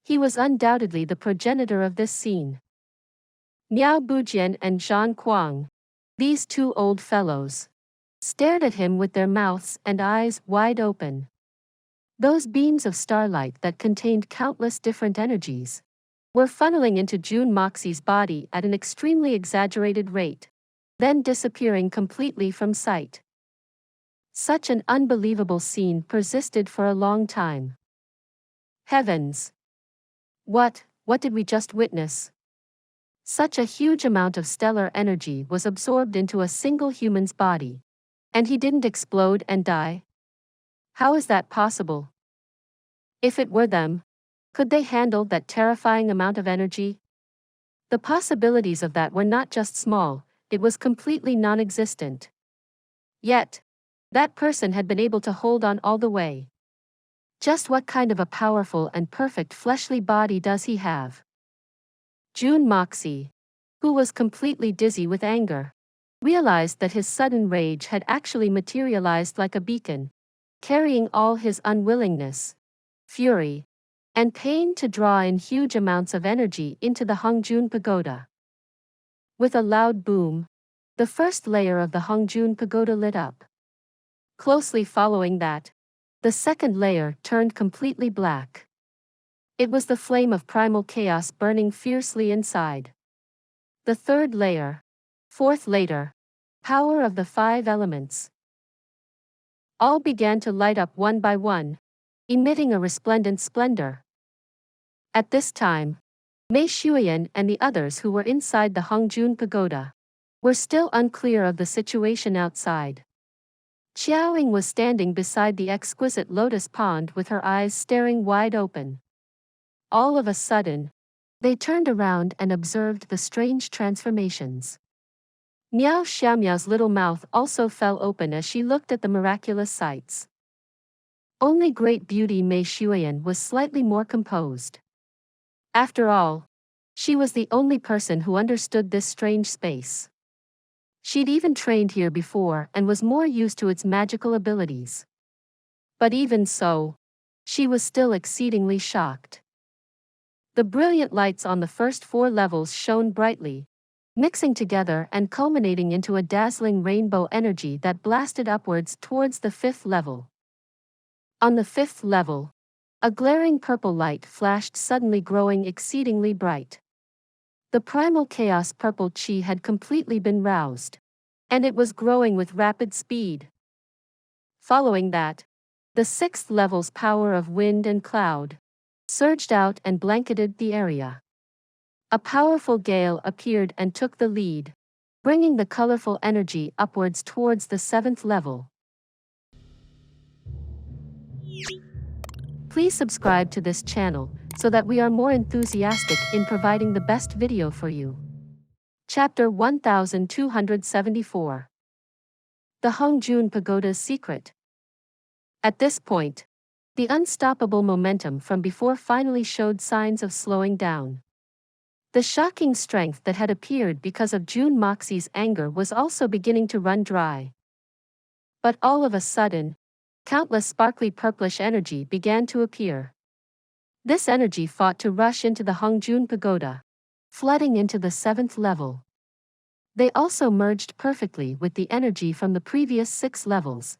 He was undoubtedly the progenitor of this scene. Miao Bujian and Zhang Kuang, these 2 old fellows, stared at him with their mouths and eyes wide open. Those beams of starlight that contained countless different energies were funneling into Jun Moxie's body at an extremely exaggerated rate, then disappearing completely from sight. Such an unbelievable scene persisted for a long time. Heavens! What did we just witness? Such a huge amount of stellar energy was absorbed into a single human's body. And he didn't explode and die? How is that possible? If it were them, could they handle that terrifying amount of energy? The possibilities of that were not just small, it was completely non-existent. Yet, that person had been able to hold on all the way. Just what kind of a powerful and perfect fleshly body does he have? Jun Moxie, who was completely dizzy with anger, realized that his sudden rage had actually materialized like a beacon, carrying all his unwillingness, fury, and pain to draw in huge amounts of energy into the Hongjun Pagoda. With a loud boom, the first layer of the Hongjun Pagoda lit up. Closely following that, the second layer turned completely black. It was the flame of primal chaos burning fiercely inside. The third layer, fourth layer, power of the five elements. All began to light up one by one, emitting a resplendent splendor. At this time, Mei Shuyan and the others who were inside the Hongjun Pagoda were still unclear of the situation outside. Qiaoying was standing beside the exquisite lotus pond with her eyes staring wide open. All of a sudden, they turned around and observed the strange transformations. Miao Xiaomiao's little mouth also fell open as she looked at the miraculous sights. Only great beauty Mei Shuyan was slightly more composed. After all, she was the only person who understood this strange space. She'd even trained here before and was more used to its magical abilities. But even so, she was still exceedingly shocked. The brilliant lights on the first 4 levels shone brightly, mixing together and culminating into a dazzling rainbow energy that blasted upwards towards the 5th level. On the 5th level, a glaring purple light flashed, suddenly growing exceedingly bright. The primal chaos purple chi had completely been roused, and it was growing with rapid speed. Following that, the 6th level's power of wind and cloud surged out and blanketed the area. A powerful gale appeared and took the lead, bringing the colorful energy upwards towards the 7th level. Please subscribe to this channel so that we are more enthusiastic in providing the best video for you. Chapter 1274. The Hongjun Pagoda's Secret. At this point, the unstoppable momentum from before finally showed signs of slowing down. The shocking strength that had appeared because of Jun Moxie's anger was also beginning to run dry. But all of a sudden, countless sparkly purplish energy began to appear. This energy fought to rush into the Hongjun Pagoda, flooding into the 7th level. They also merged perfectly with the energy from the previous 6 levels,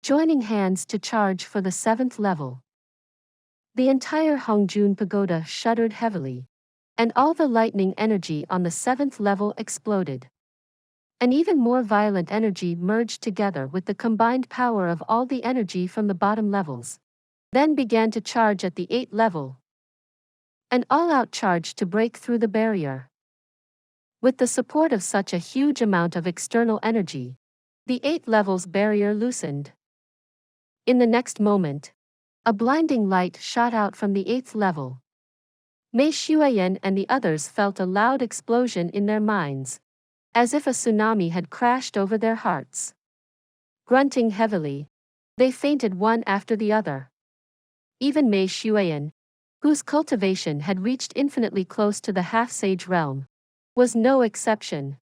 joining hands to charge for the 7th level. The entire Hongjun Pagoda shuddered heavily, and all the lightning energy on the 7th level exploded. An even more violent energy merged together with the combined power of all the energy from the bottom levels, then began to charge at the 8th level. An all-out charge to break through the barrier. With the support of such a huge amount of external energy, the 8th level's barrier loosened. In the next moment, a blinding light shot out from the 8th level. Mei Shuyan and the others felt a loud explosion in their minds, as if a tsunami had crashed over their hearts. Grunting heavily, they fainted one after the other. Even Mei Shuyan, whose cultivation had reached infinitely close to the half-sage realm, was no exception.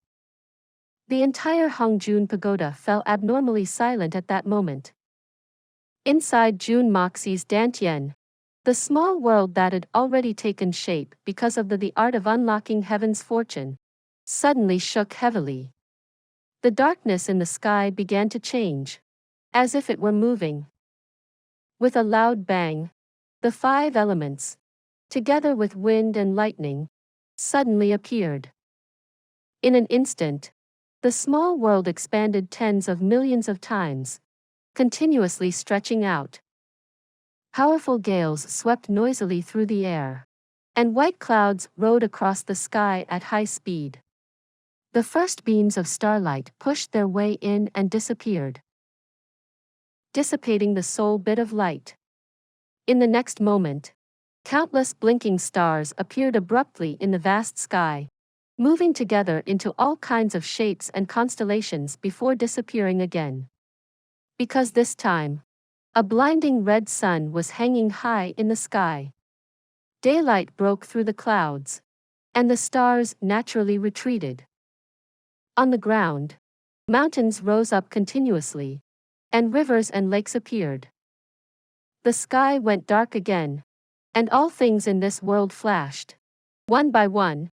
The entire Hongjun Pagoda fell abnormally silent at that moment. Inside Jun Moxie's dantian, the small world that had already taken shape because of the art of unlocking heaven's fortune, suddenly shook heavily. The darkness in the sky began to change, as if it were moving. With a loud bang, the 5 elements, together with wind and lightning, suddenly appeared. In an instant, the small world expanded tens of millions of times, continuously stretching out. Powerful gales swept noisily through the air, and white clouds rode across the sky at high speed. The first beams of starlight pushed their way in and disappeared, dissipating the sole bit of light. In the next moment, countless blinking stars appeared abruptly in the vast sky, moving together into all kinds of shapes and constellations before disappearing again. Because this time, A blinding red sun was hanging high in the sky. Daylight broke through the clouds, and the stars naturally retreated. On the ground, mountains rose up continuously, and rivers and lakes appeared. The sky went dark again, and all things in this world flashed, one by one,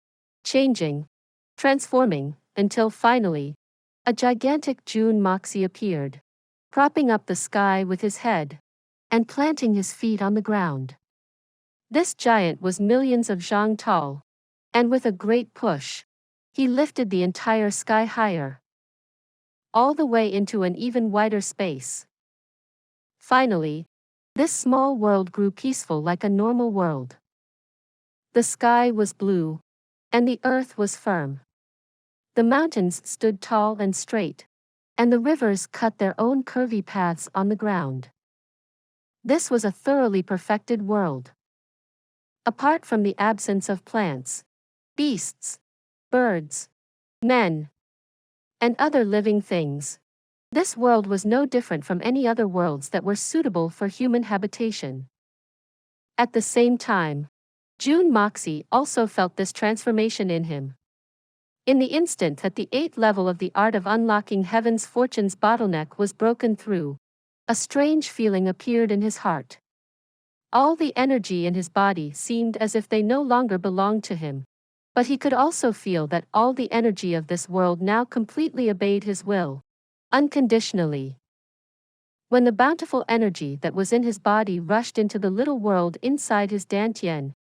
changing, transforming, until finally, a gigantic Jun Moxie appeared, propping up the sky with his head, and planting his feet on the ground. This giant was millions of zhang tall, and with a great push, he lifted the entire sky higher, all the way into an even wider space. Finally, this small world grew peaceful like a normal world. The sky was blue, and the earth was firm. The mountains stood tall and straight, and the rivers cut their own curvy paths on the ground. This was a thoroughly perfected world. Apart from the absence of plants, beasts, birds, men, and other living things, this world was no different from any other worlds that were suitable for human habitation. At the same time, Jun Moxie also felt this transformation in him. In the instant that the 8th level of the art of unlocking heaven's fortune's bottleneck was broken through, a strange feeling appeared in his heart. All the energy in his body seemed as if they no longer belonged to him, but he could also feel that all the energy of this world now completely obeyed his will, unconditionally. When the bountiful energy that was in his body rushed into the little world inside his dantian,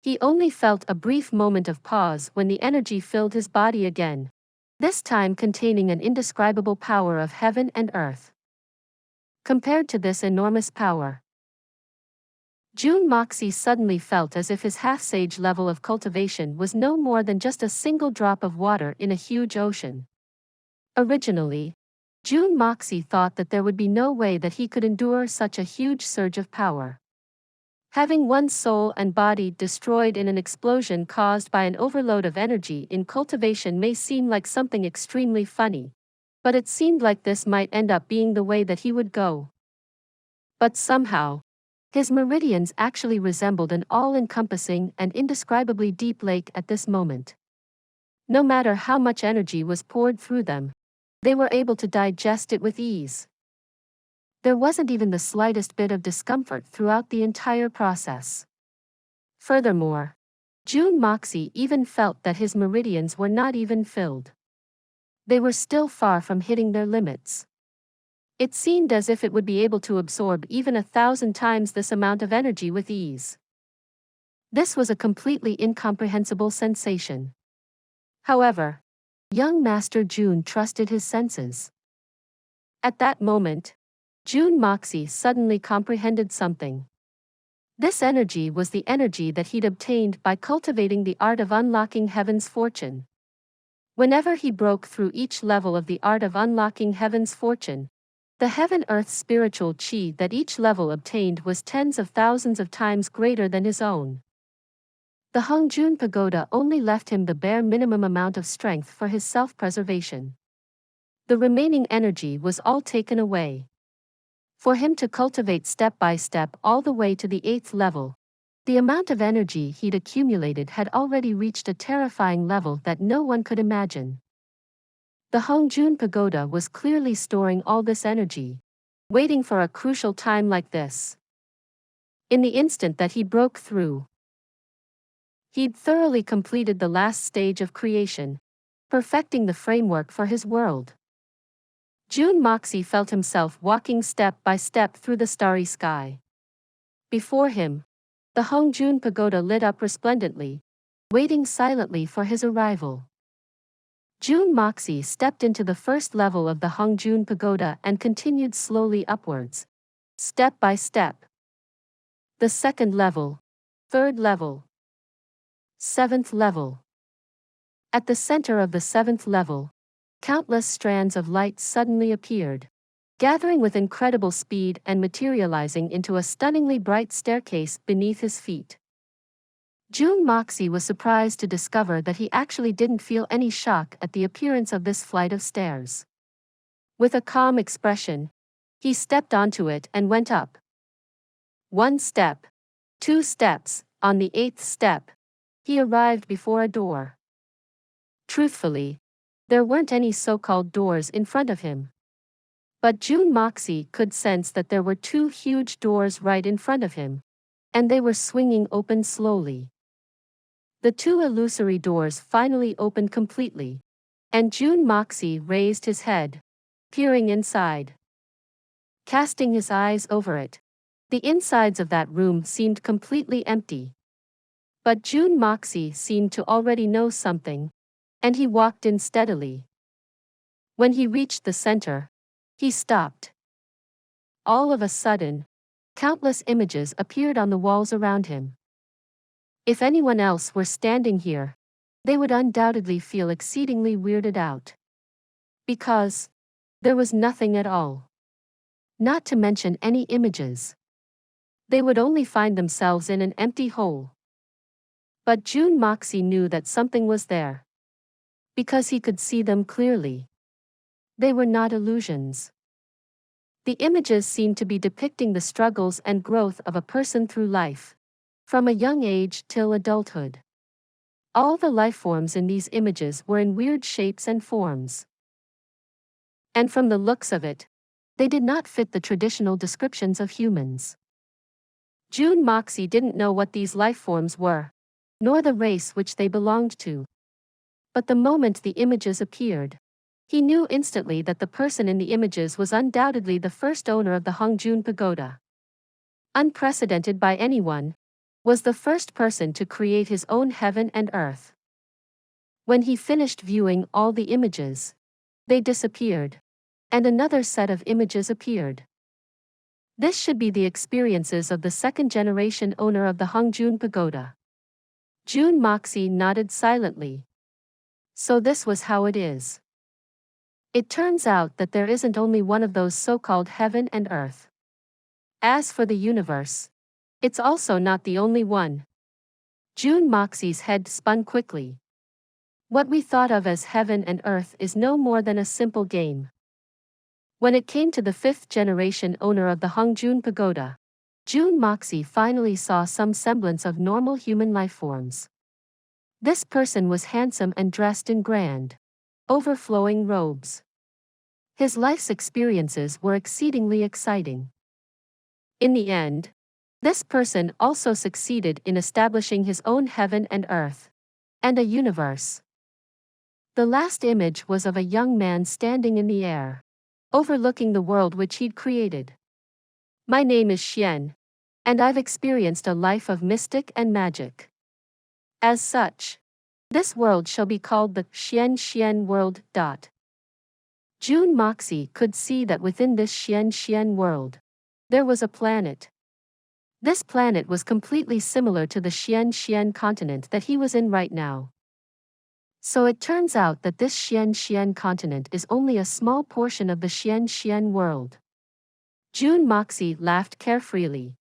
he only felt a brief moment of pause when the energy filled his body again, this time containing an indescribable power of heaven and earth. Compared to this enormous power, Jun Moxie suddenly felt as if his half-sage level of cultivation was no more than just a single drop of water in a huge ocean. Originally, Jun Moxie thought that there would be no way that he could endure such a huge surge of power. Having one's soul and body destroyed in an explosion caused by an overload of energy in cultivation may seem like something extremely funny, but it seemed like this might end up being the way that he would go. But somehow, his meridians actually resembled an all-encompassing and indescribably deep lake at this moment. No matter how much energy was poured through them, they were able to digest it with ease. There wasn't even the slightest bit of discomfort throughout the entire process. Furthermore, Jun Moxie even felt that his meridians were not even filled. They were still far from hitting their limits. It seemed as if it would be able to absorb even 1,000 times this amount of energy with ease. This was a completely incomprehensible sensation. However, young Master Jun trusted his senses. At that moment, Jun Moxie suddenly comprehended something. This energy was the energy that he'd obtained by cultivating the art of unlocking heaven's fortune. Whenever he broke through each level of the art of unlocking heaven's fortune, the heaven-earth spiritual chi that each level obtained was tens of thousands of times greater than his own. The Hongjun Pagoda only left him the bare minimum amount of strength for his self-preservation. The remaining energy was all taken away. For him to cultivate step by step all the way to the 8th level, the amount of energy he'd accumulated had already reached a terrifying level that no one could imagine. The Hongjun Pagoda was clearly storing all this energy, waiting for a crucial time like this. In the instant that he broke through, he'd thoroughly completed the last stage of creation, perfecting the framework for his world. Jun Moxie felt himself walking step by step through the starry sky. Before him, the Hongjun Pagoda lit up resplendently, waiting silently for his arrival. Jun Moxie stepped into the first level of the Hongjun Pagoda and continued slowly upwards, step by step. The 2nd level, 3rd level, 7th level. At the center of the 7th level, countless strands of light suddenly appeared, gathering with incredible speed and materializing into a stunningly bright staircase beneath his feet. Jun Moxie was surprised to discover that he actually didn't feel any shock at the appearance of this flight of stairs. With a calm expression, He stepped onto it and went up. 1 step. 2 steps. On the 8th step, he arrived before a door. Truthfully, there weren't any so-called doors in front of him. But Jun Moxie could sense that there were 2 huge doors right in front of him, and they were swinging open slowly. The 2 illusory doors finally opened completely, and Jun Moxie raised his head, peering inside. Casting his eyes over it, the insides of that room seemed completely empty. But Jun Moxie seemed to already know something, and he walked in steadily. When he reached the center, he stopped. All of a sudden, countless images appeared on the walls around him. If anyone else were standing here, they would undoubtedly feel exceedingly weirded out. Because there was nothing at all. Not to mention any images. They would only find themselves in an empty hole. But Jun Moxie knew that something was there. Because he could see them clearly. They were not illusions. The images seemed to be depicting the struggles and growth of a person through life, from a young age till adulthood. All the life forms in these images were in weird shapes and forms. And from the looks of it, they did not fit the traditional descriptions of humans. Jun Moxie didn't know what these life forms were, nor the race which they belonged to. But the moment the images appeared, he knew instantly that the person in the images was undoubtedly the first owner of the Hongjun Pagoda. Unprecedented by anyone, was the first person to create his own heaven and earth. When he finished viewing all the images, they disappeared, and another set of images appeared. This should be the experiences of the second-generation owner of the Hongjun Pagoda. Jun Moxie nodded silently. So this was how it is. It turns out that there isn't only one of those so-called heaven and earth. As for the universe, it's also not the only one. Jun Moxie's head spun quickly. What we thought of as heaven and earth is no more than a simple game. When it came to the 5th-generation owner of the Hongjun Pagoda, Jun Moxie finally saw some semblance of normal human life forms. This person was handsome and dressed in grand, overflowing robes. His life's experiences were exceedingly exciting. In the end, this person also succeeded in establishing his own heaven and earth, and a universe. The last image was of a young man standing in the air, overlooking the world which he'd created. My name is Xian, and I've experienced a life of mystic and magic. As such, this world shall be called the Xian world. Jun Moxie could see that within this Xian world, there was a planet. This planet was completely similar to the Xian continent that he was in right now. So it turns out that this Xian continent is only a small portion of the Xian world. Jun Moxie laughed carefreely.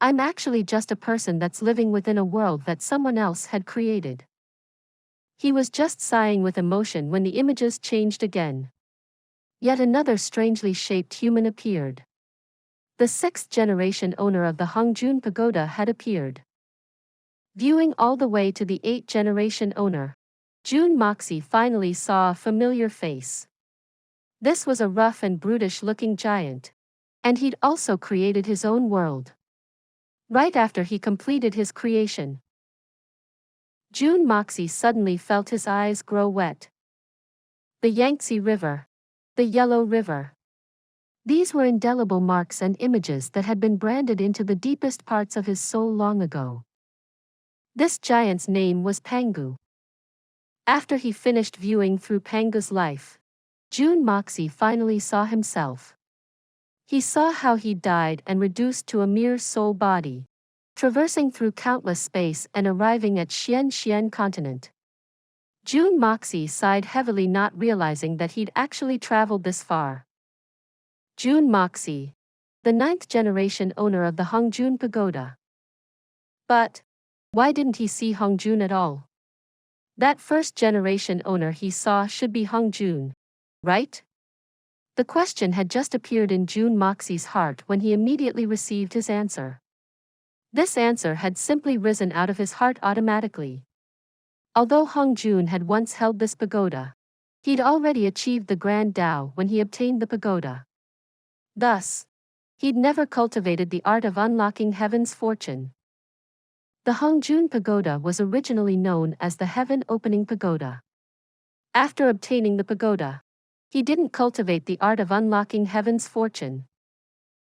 I'm actually just a person that's living within a world that someone else had created. He was just sighing with emotion when the images changed again. Yet another strangely shaped human appeared. The 6th-generation owner of the Hongjun Pagoda had appeared. Viewing all the way to the 8th-generation owner, Jun Moxie finally saw a familiar face. This was a rough and brutish-looking giant, and he'd also created his own world. Right after he completed his creation, Jun Moxie suddenly felt his eyes grow wet. The Yangtze River. The Yellow River. These were indelible marks and images that had been branded into the deepest parts of his soul long ago. This giant's name was Pangu. After he finished viewing through Pangu's life, Jun Moxie finally saw himself. He saw how he died and reduced to a mere soul body, traversing through countless space and arriving at Xian continent. Jun Moxie sighed heavily, not realizing that he'd actually traveled this far. Jun Moxie, the 9th-generation owner of the Hongjun Pagoda. But why didn't he see Hongjun at all? That 1st-generation owner he saw should be Hongjun, right? The question had just appeared in Jun Moxie's heart when he immediately received his answer. This answer had simply risen out of his heart automatically. Although Hongjun had once held this pagoda, he'd already achieved the Grand Tao when he obtained the pagoda. Thus, he'd never cultivated the art of unlocking heaven's fortune. The Hongjun Pagoda was originally known as the Heaven Opening Pagoda. After obtaining the pagoda, he didn't cultivate the art of unlocking heaven's fortune.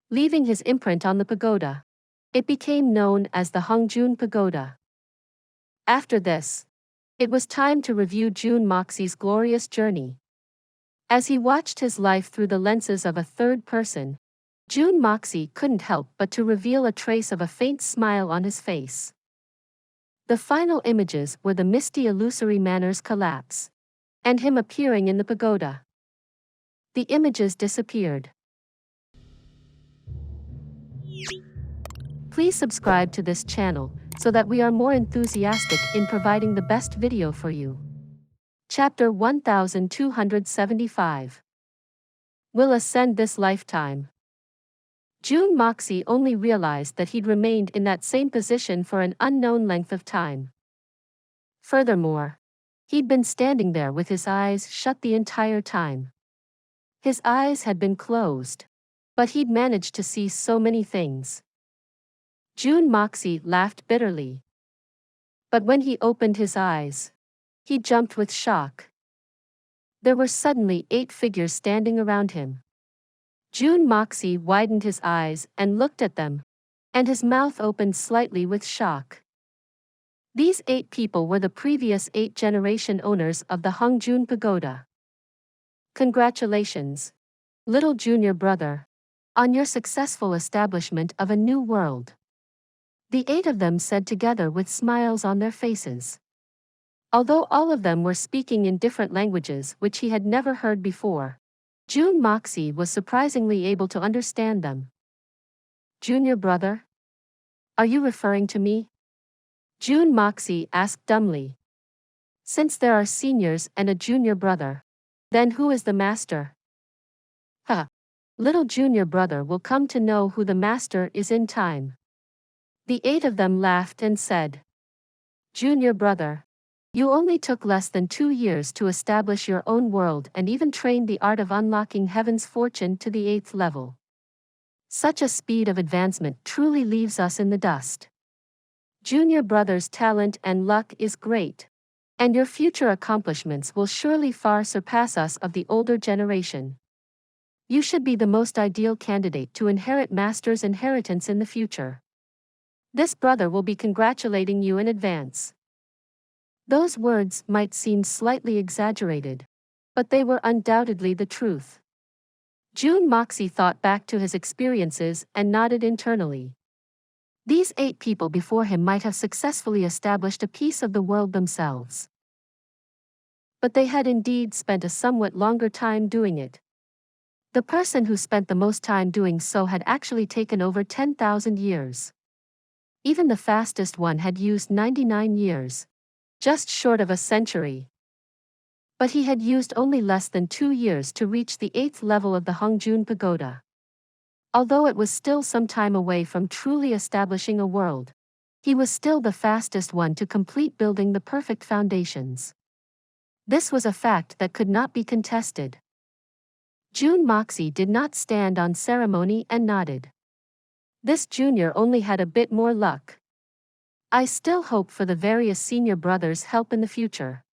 Leaving his imprint on the pagoda, it became known as the Hongjun Pagoda. After this, it was time to review Jun Moxie's glorious journey. As he watched his life through the lenses of a third person, Jun Moxie couldn't help but to reveal a trace of a faint smile on his face. The final images were the Misty Illusory Manor's collapse, and him appearing in the pagoda. The images disappeared. Please subscribe to this channel so that we are more enthusiastic in providing the best video for you. Chapter 1275. Will ascend this lifetime. Jun Moxie only realized that he'd remained in that same position for an unknown length of time. Furthermore, he'd been standing there with his eyes shut the entire time. His eyes had been closed, but he'd managed to see so many things. Jun Moxie laughed bitterly. But when he opened his eyes, he jumped with shock. There were suddenly 8 figures standing around him. Jun Moxie widened his eyes and looked at them, and his mouth opened slightly with shock. These 8 people were the previous 8-generation owners of the Hongjun Pagoda. Congratulations, little junior brother, on your successful establishment of a new world. The 8 of them said together with smiles on their faces. Although all of them were speaking in different languages which he had never heard before, Jun Moxie was surprisingly able to understand them. Junior brother? Are you referring to me? Jun Moxie asked dumbly. Since there are seniors and a junior brother, then who is the master? Huh. Little junior brother will come to know who the master is in time. The 8 of them laughed and said, Junior brother, you only took less than 2 years to establish your own world and even trained the art of unlocking heaven's fortune to the 8th level. Such a speed of advancement truly leaves us in the dust. Junior brother's talent and luck is great, and your future accomplishments will surely far surpass us of the older generation. You should be the most ideal candidate to inherit master's inheritance in the future. This brother will be congratulating you in advance. Those words might seem slightly exaggerated, but they were undoubtedly the truth. Jun Moxie thought back to his experiences and nodded internally. These 8 people before him might have successfully established a piece of the world themselves. But they had indeed spent a somewhat longer time doing it. The person who spent the most time doing so had actually taken over 10,000 years. Even the fastest one had used 99 years. Just short of a century. But he had used only less than 2 years to reach the 8th level of the Hongjun Pagoda. Although it was still some time away from truly establishing a world, he was still the fastest one to complete building the perfect foundations. This was a fact that could not be contested. Jun Moxie did not stand on ceremony and nodded. This junior only had a bit more luck. I still hope for the various senior brothers' help in the future.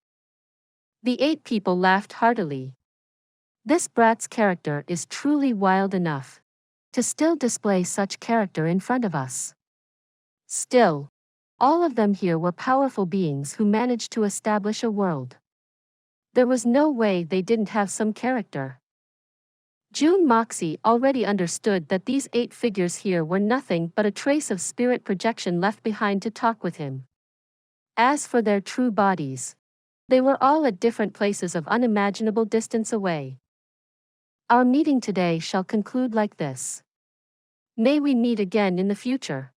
The 8 people laughed heartily. This brat's character is truly wild enough to still display such character in front of us. Still, all of them here were powerful beings who managed to establish a world. There was no way they didn't have some character. Jun Moxie already understood that these 8 figures here were nothing but a trace of spirit projection left behind to talk with him. As for their true bodies, they were all at different places of unimaginable distance away. Our meeting today shall conclude like this. May we meet again in the future.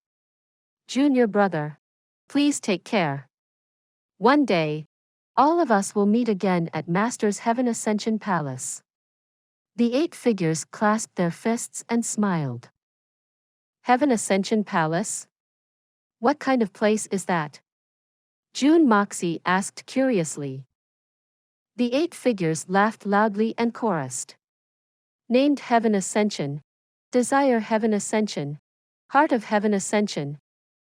Junior brother, please take care. One day, all of us will meet again at Master's Heaven Ascension Palace. The 8 figures clasped their fists and smiled. Heaven Ascension Palace? What kind of place is that? Jun Moxie asked curiously. The 8 figures laughed loudly and chorused. Named Heaven Ascension, Desire Heaven Ascension, Heart of Heaven Ascension,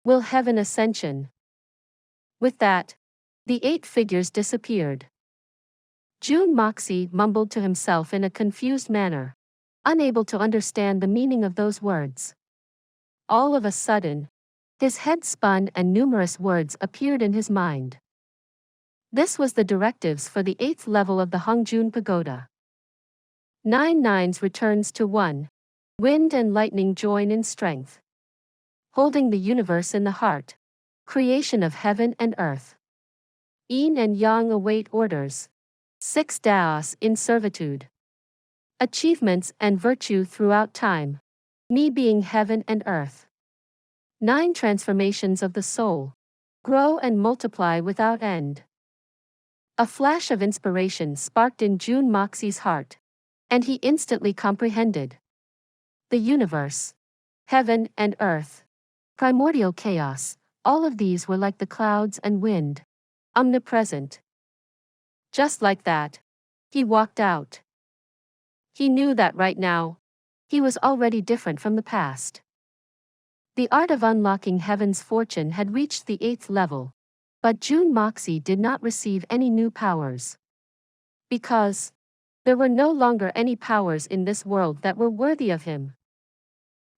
Will Heaven Ascension. With that, the 8 figures disappeared. Jun Moxie mumbled to himself in a confused manner, unable to understand the meaning of those words. All of a sudden, his head spun and numerous words appeared in his mind. This was the directives for the 8th level of the Hongjun Pagoda. 9 nines returns to 1. Wind and lightning join in strength. Holding the universe in the heart. Creation of heaven and earth. Yin and yang await orders. 6 Daos in servitude. Achievements and virtue throughout time. Me being heaven and earth. 9 transformations of the soul. Grow and multiply without end. A flash of inspiration sparked in Jun Moxie's heart, and he instantly comprehended. The universe, heaven and earth, primordial chaos, all of these were like the clouds and wind, omnipresent. Just like that, he walked out. He knew that right now, he was already different from the past. The art of unlocking heaven's fortune had reached the 8th level, but Jun Moxie did not receive any new powers. Because there were no longer any powers in this world that were worthy of him.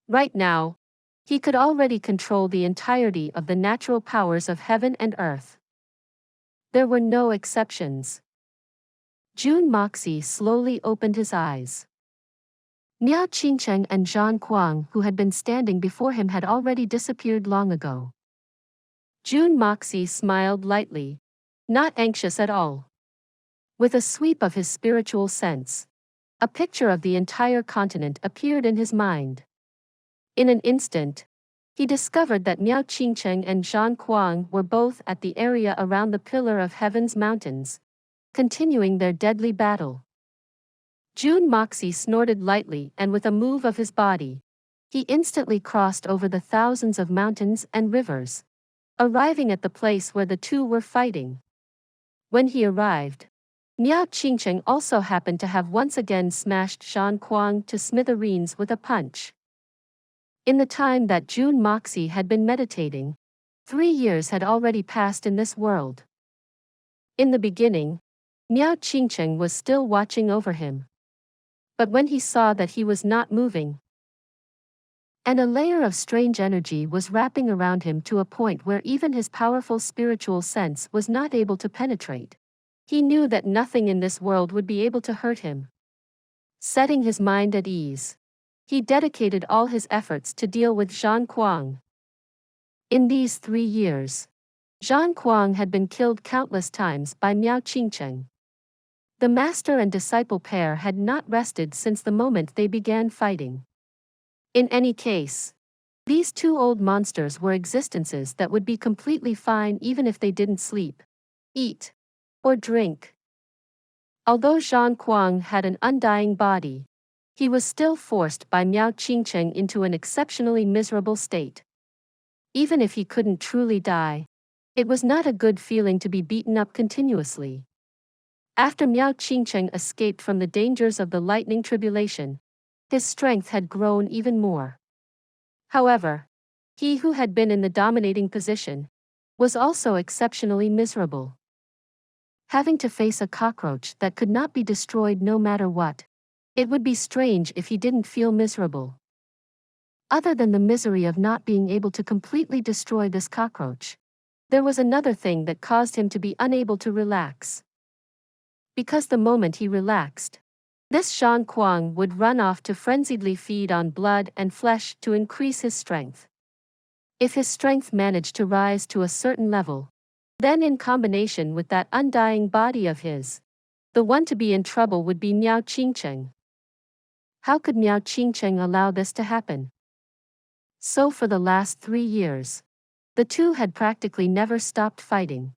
Right now, he could already control the entirety of the natural powers of heaven and earth. There were no exceptions. Jun Moxie slowly opened his eyes. Miao Qingcheng and Zhang Kuang, who had been standing before him, had already disappeared long ago. Jun Moxie smiled lightly, not anxious at all. With a sweep of his spiritual sense, a picture of the entire continent appeared in his mind. In an instant, he discovered that Miao Qingcheng and Zhang Kuang were both at the area around the Pillar of Heaven's mountains, continuing their deadly battle. Jun Moxie snorted lightly, and with a move of his body, he instantly crossed over the thousands of mountains and rivers, arriving at the place where the two were fighting. When he arrived, Miao Qingcheng also happened to have once again smashed Zhang Kuang to smithereens with a punch. In the time that Jun Moxie had been meditating, 3 years had already passed in this world. In the beginning, Miao Qingcheng was still watching over him. But when he saw that he was not moving, and a layer of strange energy was wrapping around him to a point where even his powerful spiritual sense was not able to penetrate, he knew that nothing in this world would be able to hurt him. Setting his mind at ease, he dedicated all his efforts to deal with Zhang Kuang. In these 3 years, Zhang Kuang had been killed countless times by Miao Qingcheng. The master and disciple pair had not rested since the moment they began fighting. In any case, these 2 old monsters were existences that would be completely fine even if they didn't sleep, eat, or drink. Although Zhang Kuang had an undying body, he was still forced by Miao Qingcheng into an exceptionally miserable state. Even if he couldn't truly die, it was not a good feeling to be beaten up continuously. After Miao Qingcheng escaped from the dangers of the lightning tribulation, his strength had grown even more. However, he who had been in the dominating position was also exceptionally miserable. Having to face a cockroach that could not be destroyed no matter what, it would be strange if he didn't feel miserable. Other than the misery of not being able to completely destroy this cockroach, there was another thing that caused him to be unable to relax. Because the moment he relaxed, this Zhang Kuang would run off to frenziedly feed on blood and flesh to increase his strength. If his strength managed to rise to a certain level, then in combination with that undying body of his, the one to be in trouble would be Miao Qingcheng. How could Miao Qingcheng allow this to happen? So for the last 3 years, the two had practically never stopped fighting.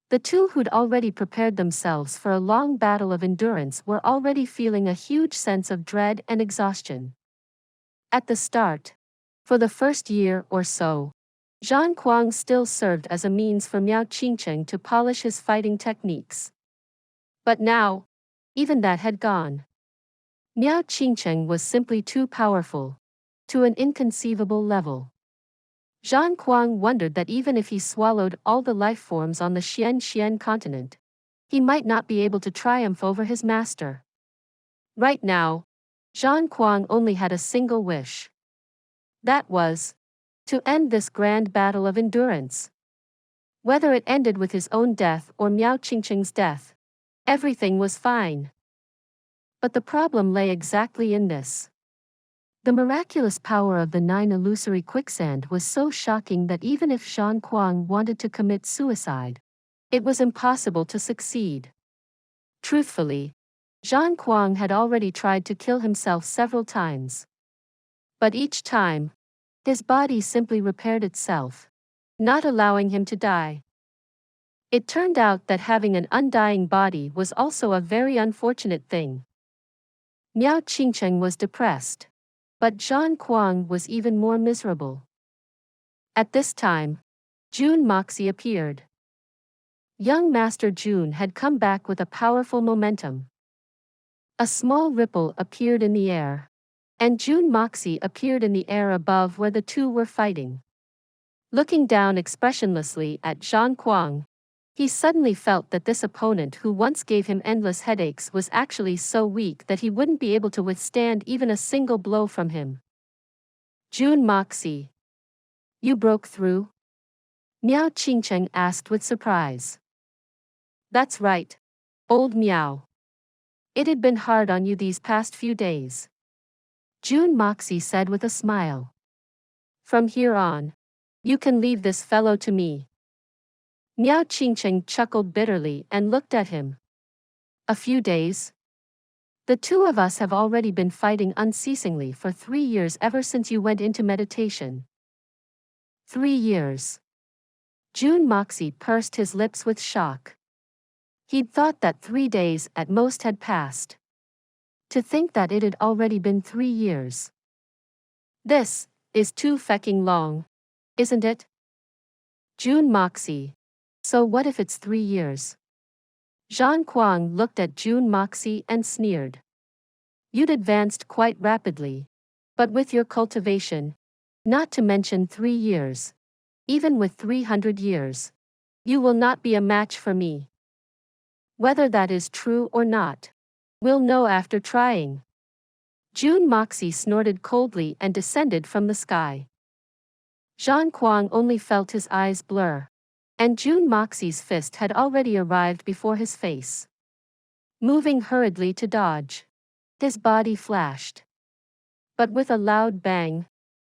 The two who'd already prepared themselves for a long battle of endurance were already feeling a huge sense of dread and exhaustion. At the start, for the first year or so, Zhang Kuang still served as a means for Miao Qingcheng to polish his fighting techniques. But now, even that had gone. Miao Qingcheng was simply too powerful, to an inconceivable level. Zhang Kuang wondered that even if he swallowed all the life forms on the Xian continent, he might not be able to triumph over his master. Right now, Zhang Kuang only had a single wish. That was to end this grand battle of endurance. Whether it ended with his own death or Miao Qingcheng's death, everything was fine. But the problem lay exactly in this. The miraculous power of the 9 illusory quicksand was so shocking that even if Zhang Kuang wanted to commit suicide, it was impossible to succeed. Truthfully, Zhang Kuang had already tried to kill himself several times. But each time, his body simply repaired itself, not allowing him to die. It turned out that having an undying body was also a very unfortunate thing. Miao Qingcheng was depressed, but Zhang Kuang was even more miserable. At this time, Jun Moxie appeared. Young Master Jun had come back with a powerful momentum. A small ripple appeared in the air, and Jun Moxie appeared in the air above where the two were fighting. Looking down expressionlessly at Zhang Kuang, he suddenly felt that this opponent who once gave him endless headaches was actually so weak that he wouldn't be able to withstand even a single blow from him. Jun Moxie. You broke through? Miao Qingcheng asked with surprise. That's right, old Miao. It had been hard on you these past few days. Jun Moxie said with a smile. From here on, you can leave this fellow to me. Miao Qingcheng chuckled bitterly and looked at him. A few days? The two of us have already been fighting unceasingly for 3 years ever since you went into meditation. 3 years. Jun Moxie pursed his lips with shock. He'd thought that 3 days at most had passed. To think that it had already been 3 years. This is too fecking long, isn't it? Jun Moxie. So what if it's 3 years? Zhang Kuang looked at Jun Moxie and sneered. You'd advanced quite rapidly. But with your cultivation, not to mention 3 years, even with 300 years, you will not be a match for me. Whether that is true or not, we'll know after trying. Jun Moxie snorted coldly and descended from the sky. Zhang Kuang only felt his eyes blur, and Jun Moxie's fist had already arrived before his face. Moving hurriedly to dodge, his body flashed. But with a loud bang,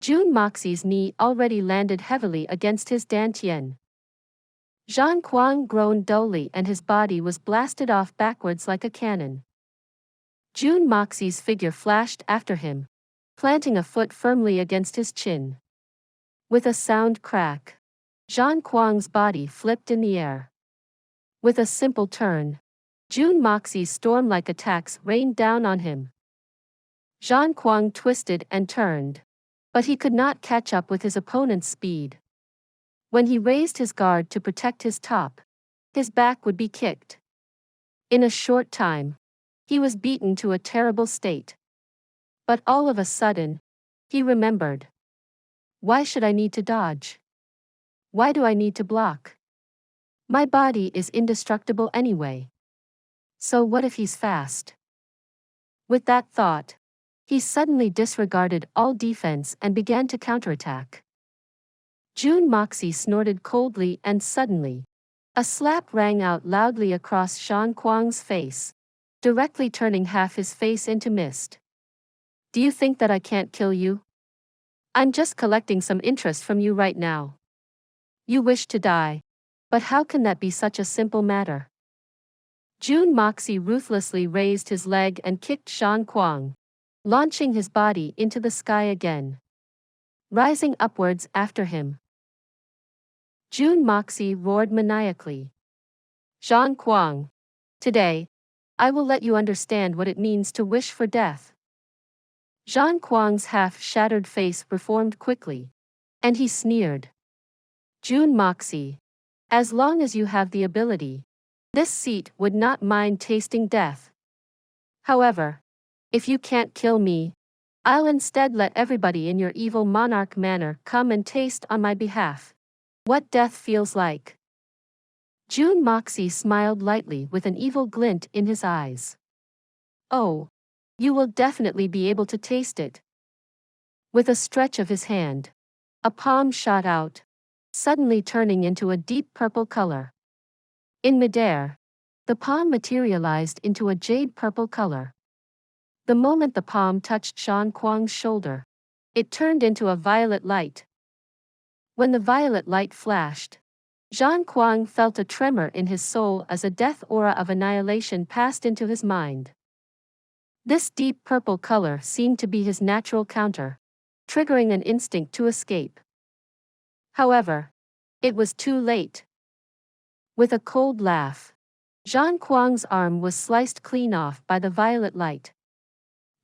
Jun Moxie's knee already landed heavily against his dantian. Zhang Kuang groaned dully and his body was blasted off backwards like a cannon. Jun Moxie's figure flashed after him, planting a foot firmly against his chin. With a sound crack, Zhang Kuang's body flipped in the air. With a simple turn, Jun Moxie's storm-like attacks rained down on him. Zhang Kuang twisted and turned, but he could not catch up with his opponent's speed. When he raised his guard to protect his top, his back would be kicked. In a short time, he was beaten to a terrible state. But all of a sudden, he remembered. Why should I need to dodge? Why do I need to block? My body is indestructible anyway. So what if he's fast? With that thought, he suddenly disregarded all defense and began to counterattack. Jun Moxie snorted coldly and suddenly, a slap rang out loudly across Zhang Kuang's face, directly turning half his face into mist. Do you think that I can't kill you? I'm just collecting some interest from you right now. You wish to die, but how can that be such a simple matter? Jun Moxie ruthlessly raised his leg and kicked Zhang Kuang, launching his body into the sky again, rising upwards after him. Jun Moxie roared maniacally. Zhang Kuang. Today, I will let you understand what it means to wish for death. Zhang Kuang's half-shattered face reformed quickly, and he sneered. Jun Moxie. As long as you have the ability, this seat would not mind tasting death. However, if you can't kill me, I'll instead let everybody in your evil monarch manor come and taste on my behalf what death feels like. Jun Moxie smiled lightly with an evil glint in his eyes. Oh, you will definitely be able to taste it. With a stretch of his hand, a palm shot out, suddenly turning into a deep purple color. In midair, the palm materialized into a jade purple color. The moment the palm touched Zhang Kuang's shoulder, it turned into a violet light. When the violet light flashed, Zhang Kuang felt a tremor in his soul as a death aura of annihilation passed into his mind. This deep purple color seemed to be his natural counter, triggering an instinct to escape. However, it was too late. With a cold laugh, Zhang Kuang's arm was sliced clean off by the violet light.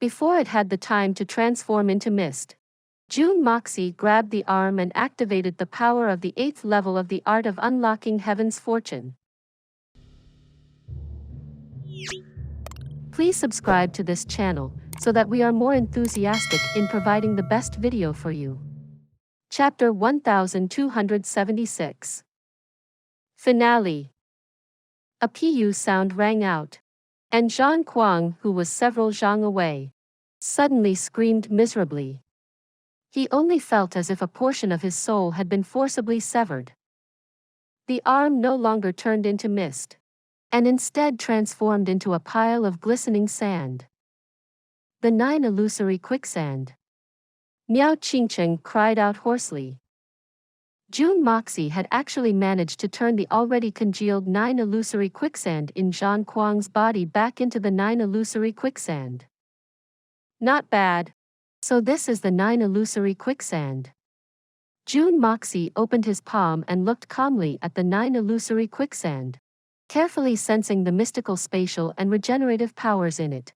Before it had the time to transform into mist, Jun Moxie grabbed the arm and activated the power of the 8th level of the art of unlocking heaven's fortune. Please subscribe to this channel so that we are more enthusiastic in providing the best video for you. Chapter 1276. Finale. A pu sound rang out, and Zhang Kuang, who was several zhang away, suddenly screamed miserably. He only felt as if a portion of his soul had been forcibly severed. The arm no longer turned into mist, and instead transformed into a pile of glistening sand. The 9 illusory quicksand. Miao Qingcheng cried out hoarsely. Jun Moxie had actually managed to turn the already congealed 9 illusory quicksand in Zhang Kuang's body back into the 9 illusory quicksand. Not bad. So this is the 9 illusory quicksand. Jun Moxie opened his palm and looked calmly at the 9 illusory quicksand, carefully sensing the mystical spatial and regenerative powers in it.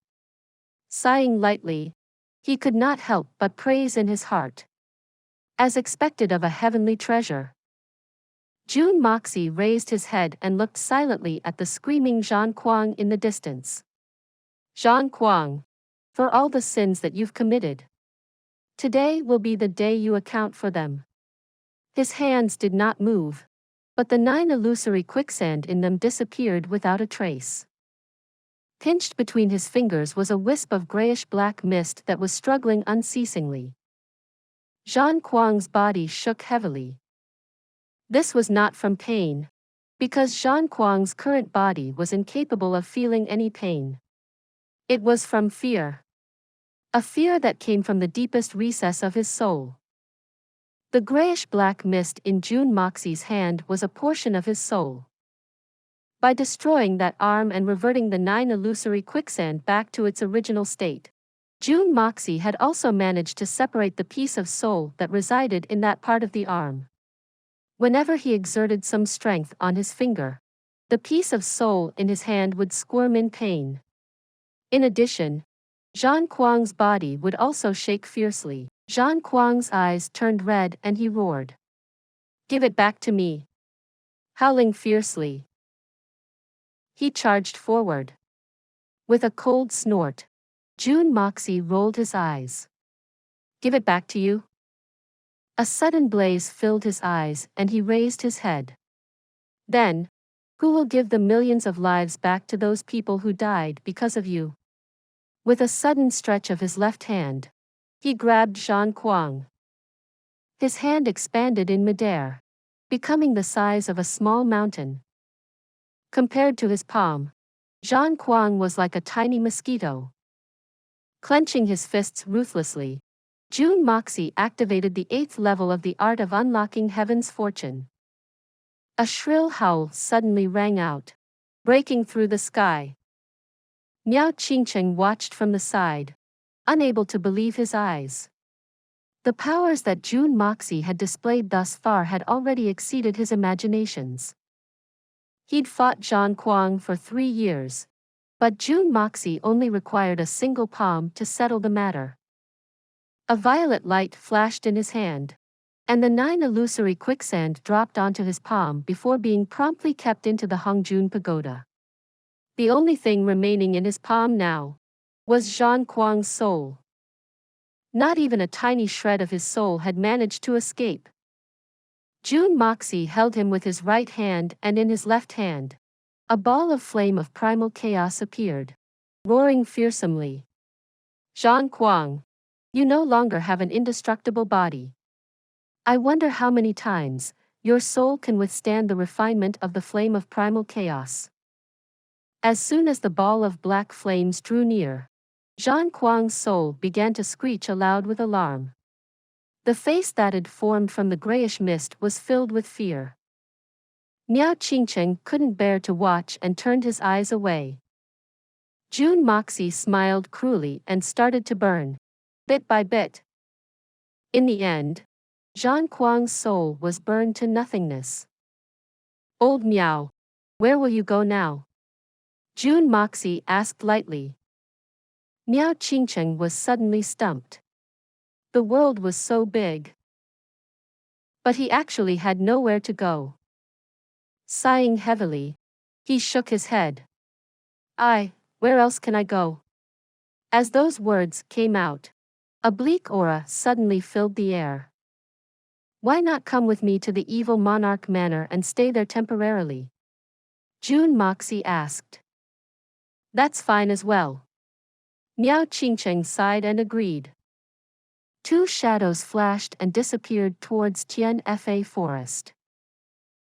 Sighing lightly, he could not help but praise in his heart. As expected of a heavenly treasure. Jun Moxie raised his head and looked silently at the screaming Zhang Kuang in the distance. Zhang Kuang, for all the sins that you've committed, today will be the day you account for them. His hands did not move, but the 9 illusory quicksand in them disappeared without a trace. Pinched between his fingers was a wisp of grayish-black mist that was struggling unceasingly. Zhang Kuang's body shook heavily. This was not from pain, because Zhang Kuang's current body was incapable of feeling any pain. It was from fear. A fear that came from the deepest recess of his soul. The grayish-black mist in Jun Moxie's hand was a portion of his soul. By destroying that arm and reverting the 9 illusory quicksand back to its original state, Jun Moxie had also managed to separate the piece of soul that resided in that part of the arm. Whenever he exerted some strength on his finger, the piece of soul in his hand would squirm in pain. In addition, Zhang Kuang's body would also shake fiercely. Zhang Kuang's eyes turned red and he roared. Give it back to me. Howling fiercely, he charged forward. With a cold snort, Jun Moxie rolled his eyes. Give it back to you? A sudden blaze filled his eyes and he raised his head. Then, who will give the millions of lives back to those people who died because of you? With a sudden stretch of his left hand, he grabbed Zhang Kuang. His hand expanded in midair, becoming the size of a small mountain. Compared to his palm, Zhang Kuang was like a tiny mosquito. Clenching his fists ruthlessly, Jun Moxie activated the 8th level of the art of unlocking heaven's fortune. A shrill howl suddenly rang out, breaking through the sky. Miao Qingcheng watched from the side, unable to believe his eyes. The powers that Jun Moxie had displayed thus far had already exceeded his imaginations. He'd fought Zhang Kuang for 3 years. But Jun Moxie only required a single palm to settle the matter. A violet light flashed in his hand, and the 9 illusory quicksand dropped onto his palm before being promptly kept into the Hongjun Pagoda. The only thing remaining in his palm now was Zhang Kuang's soul. Not even a tiny shred of his soul had managed to escape. Jun Moxie held him with his right hand, and in his left hand, a ball of flame of primal chaos appeared, roaring fearsomely. Zhang Kuang, you no longer have an indestructible body. I wonder how many times your soul can withstand the refinement of the flame of primal chaos. As soon as the ball of black flames drew near, Zhang Kuang's soul began to screech aloud with alarm. The face that had formed from the grayish mist was filled with fear. Miao Qingcheng couldn't bear to watch and turned his eyes away. Jun Moxie smiled cruelly and started to burn, bit by bit. In the end, Zhang Kuang's soul was burned to nothingness. Old Miao, where will you go now? Jun Moxie asked lightly. Miao Qingcheng was suddenly stumped. The world was so big. But he actually had nowhere to go. Sighing heavily, he shook his head. Where else can I go? As those words came out, a bleak aura suddenly filled the air. Why not come with me to the evil Monarch Manor and stay there temporarily? Jun Moxie asked. That's fine as well. Miao Qingcheng sighed and agreed. 2 shadows flashed and disappeared towards Tianfa Forest.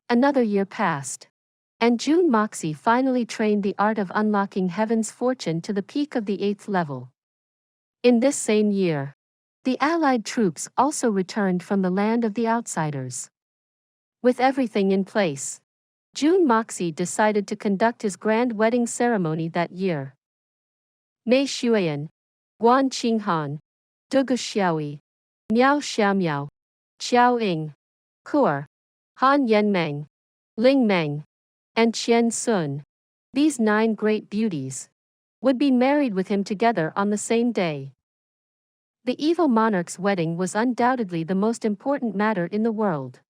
Another year passed, and Jun Moxie finally trained the art of unlocking heaven's fortune to the peak of the 8th level. In this same year, the allied troops also returned from the land of the outsiders. With everything in place, Jun Moxie decided to conduct his grand wedding ceremony that year. Mei Xuan, Guan Qinghan, Du Xiaoyi, Miao Xiaomiao, Qiao Ying, Kuo, Han Yenmeng, Ling Meng, and Qian Sun, these 9 great beauties, would be married with him together on the same day. The evil monarch's wedding was undoubtedly the most important matter in the world.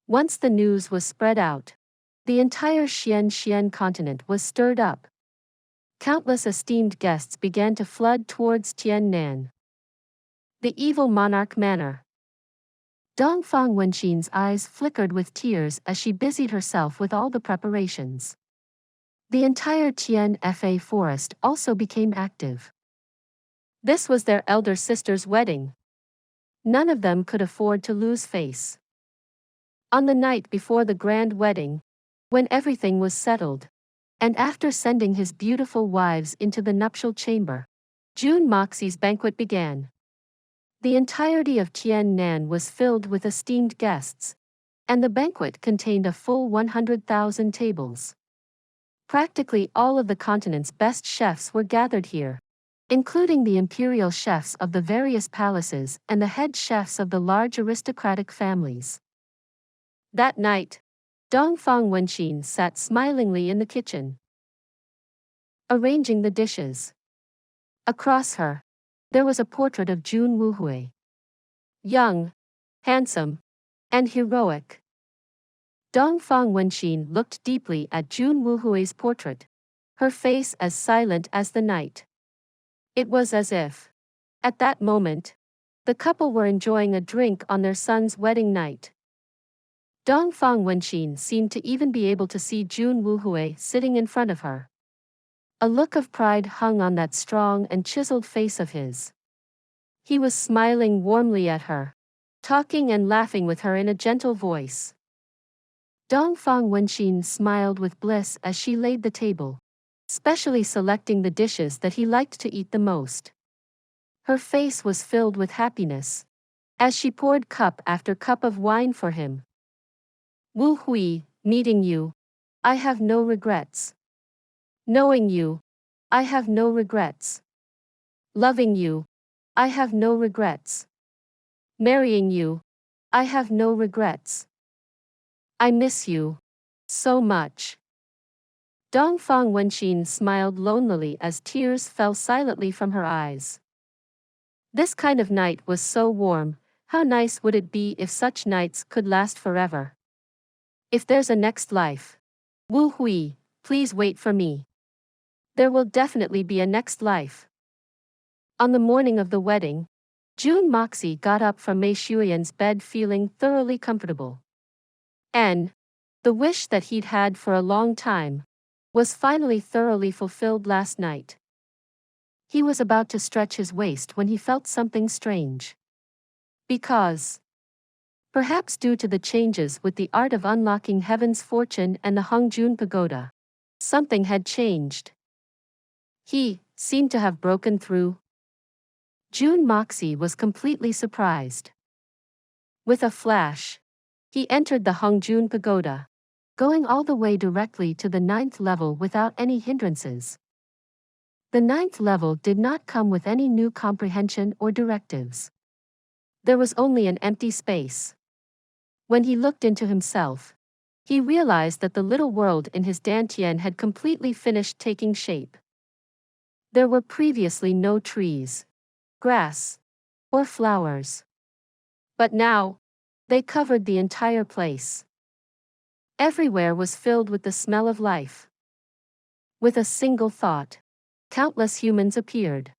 Once the news was spread out, the entire Xian continent was stirred up. Countless esteemed guests began to flood towards Tiannan. The evil monarch manor. Dongfang Wenxin's eyes flickered with tears as she busied herself with all the preparations. The entire Tianfa forest also became active. This was their elder sister's wedding. None of them could afford to lose face. On the night before the grand wedding, when everything was settled, and after sending his beautiful wives into the nuptial chamber, Jun Moxie's banquet began. The entirety of Tiannan was filled with esteemed guests, and the banquet contained a full 100,000 tables. Practically all of the continent's best chefs were gathered here, including the imperial chefs of the various palaces and the head chefs of the large aristocratic families. That night, Dongfang Wenxin sat smilingly in the kitchen, arranging the dishes. Across her, there was a portrait of Jun Wuhui. Young, handsome, and heroic. Dongfang Wenxin looked deeply at Jun Wuhui's portrait, her face as silent as the night. It was as if, at that moment, the couple were enjoying a drink on their son's wedding night. Dongfang Wenxin seemed to even be able to see Jun Wuhui sitting in front of her. A look of pride hung on that strong and chiseled face of his. He was smiling warmly at her, talking and laughing with her in a gentle voice. Dongfang Wenxin smiled with bliss as she laid the table, specially selecting the dishes that he liked to eat the most. Her face was filled with happiness, as she poured cup after cup of wine for him. Wu Hui, meeting you, I have no regrets. Knowing you, I have no regrets. Loving you, I have no regrets. Marrying you, I have no regrets. I miss you, So much. Dongfang Wenqin smiled lonelily as tears fell silently from her eyes. This kind of night was so warm, how nice would it be if such nights could last forever? If there's a next life. Wu Hui, please wait for me. There will definitely be a next life. On the morning of the wedding, Jun Moxie got up from Mei Shuyan's bed feeling thoroughly comfortable. And the wish that he'd had for a long time was finally thoroughly fulfilled last night. He was about to stretch his waist when he felt something strange. Because, perhaps due to the changes with the art of unlocking heaven's fortune and the Hongjun Pagoda, something had changed. He seemed to have broken through. Jun Moxie was completely surprised. With a flash, he entered the Hongjun Pagoda, going all the way directly to the 9th level without any hindrances. The 9th level did not come with any new comprehension or directives. There was only an empty space. When he looked into himself, he realized that the little world in his dantian had completely finished taking shape. There were previously no trees, grass, or flowers. But now, they covered the entire place. Everywhere was filled with the smell of life. With a single thought, countless humans appeared.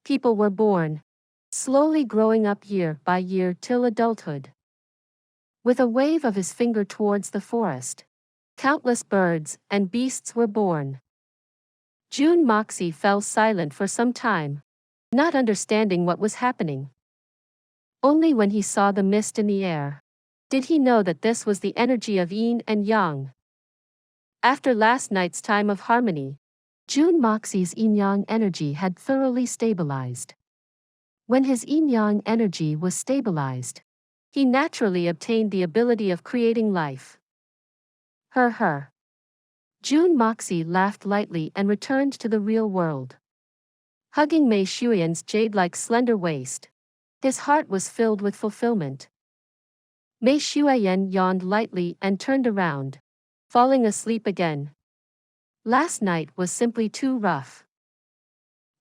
People were born, slowly growing up year by year till adulthood. With a wave of his finger towards the forest, countless birds and beasts were born. Jun Moxie fell silent for some time, not understanding what was happening. Only when he saw the mist in the air did he know that this was the energy of yin and yang. After last night's time of harmony, Jun Moxie's yin-yang energy had thoroughly stabilized. When his yin-yang energy was stabilized, he naturally obtained the ability of creating life. Her. Jun Moxie laughed lightly and returned to the real world. Hugging Mei Shuyan's jade-like slender waist, his heart was filled with fulfillment. Mei Shuyan yawned lightly and turned around, falling asleep again. Last night was simply too rough.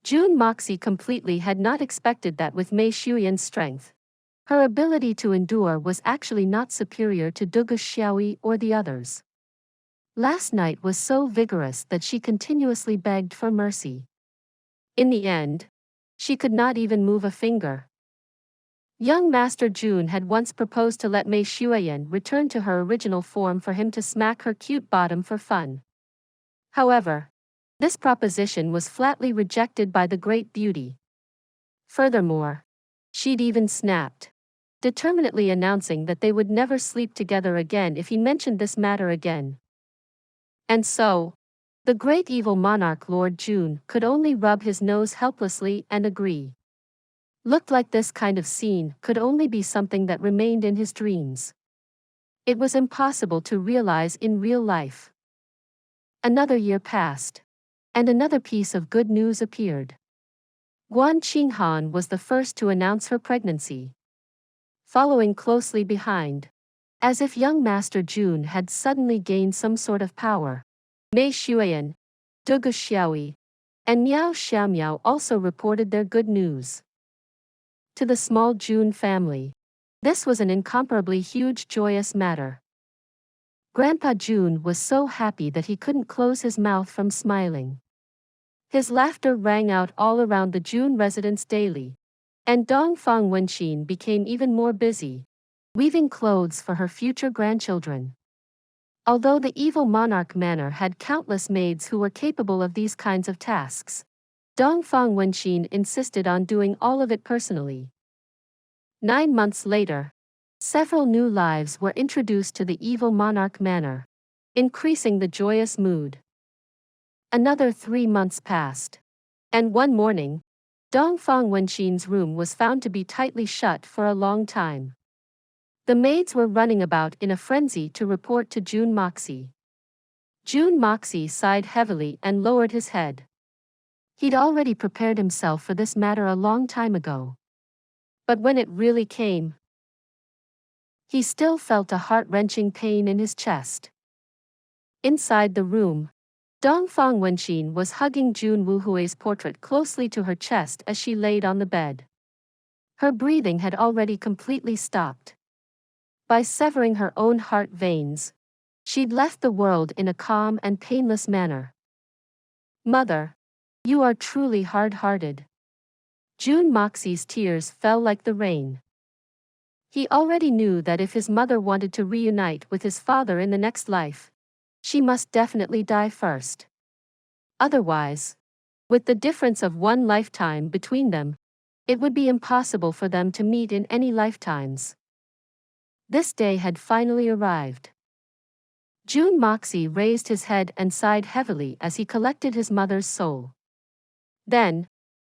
Jun Moxie completely had not expected that with Mei Shuyan's strength, her ability to endure was actually not superior to debauchee or the others. Last night was so vigorous that she continuously begged for mercy. In the end, she could not even move a finger. Young Master Jun had once proposed to let Mei Shuyan return to her original form for him to smack her cute bottom for fun. However, this proposition was flatly rejected by the great beauty. Furthermore, she'd even snapped, determinedly announcing that they would never sleep together again if he mentioned this matter again. And so, the great evil monarch Lord Jun could only rub his nose helplessly and agree. Looked like this kind of scene could only be something that remained in his dreams. It was impossible to realize in real life. Another year passed, and another piece of good news appeared. Guan Qinghan was the first to announce her pregnancy. Following closely behind, as if young Master Jun had suddenly gained some sort of power, Mei Shuyan, Debauchee, and Miao Xiaomiao also reported their good news. To the small Jun family, this was an incomparably huge joyous matter. Grandpa Jun was so happy that he couldn't close his mouth from smiling. His laughter rang out all around the Jun residence daily, and Dongfang Wenqin became even more busy, weaving clothes for her future grandchildren. Although the evil monarch Manor had countless maids who were capable of these kinds of tasks, Dongfang Wenqin insisted on doing all of it personally. 9 months later, several new lives were introduced to the evil monarch Manor, increasing the joyous mood. Another 3 months passed, and one morning, Dongfang Wenqin's room was found to be tightly shut for a long time. The maids were running about in a frenzy to report to Jun Moxie. Jun Moxie sighed heavily and lowered his head. He'd already prepared himself for this matter a long time ago. But when it really came, he still felt a heart-wrenching pain in his chest. Inside the room, Dongfang Wenxin was hugging Jun Wuhui's portrait closely to her chest as she laid on the bed. Her breathing had already completely stopped. By severing her own heart veins, she'd left the world in a calm and painless manner. Mother, you are truly hard-hearted. Jun Moxie's tears fell like the rain. He already knew that if his mother wanted to reunite with his father in the next life, she must definitely die first. Otherwise, with the difference of one lifetime between them, it would be impossible for them to meet in any lifetimes. This day had finally arrived. Jun Moxie raised his head and sighed heavily as he collected his mother's soul. Then,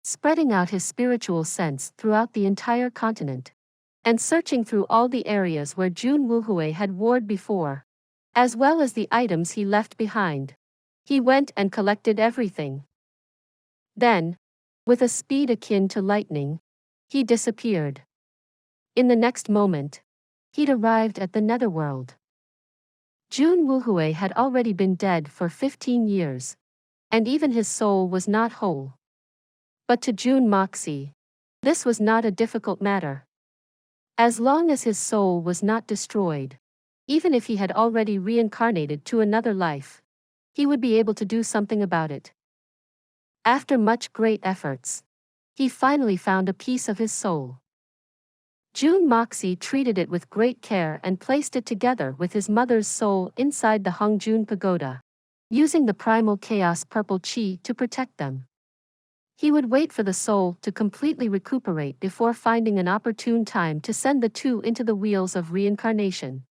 spreading out his spiritual sense throughout the entire continent, and searching through all the areas where Jun Wuhui had warred before, as well as the items he left behind, he went and collected everything. Then, with a speed akin to lightning, he disappeared. In the next moment, he'd arrived at the netherworld. Jun Wuhui had already been dead for 15 years, and even his soul was not whole. But to Jun Moxie, this was not a difficult matter. As long as his soul was not destroyed, even if he had already reincarnated to another life, he would be able to do something about it. After much great efforts, he finally found a piece of his soul. Jun Moxie treated it with great care and placed it together with his mother's soul inside the Hongjun Pagoda, using the primal chaos purple chi to protect them. He would wait for the soul to completely recuperate before finding an opportune time to send the two into the wheels of reincarnation.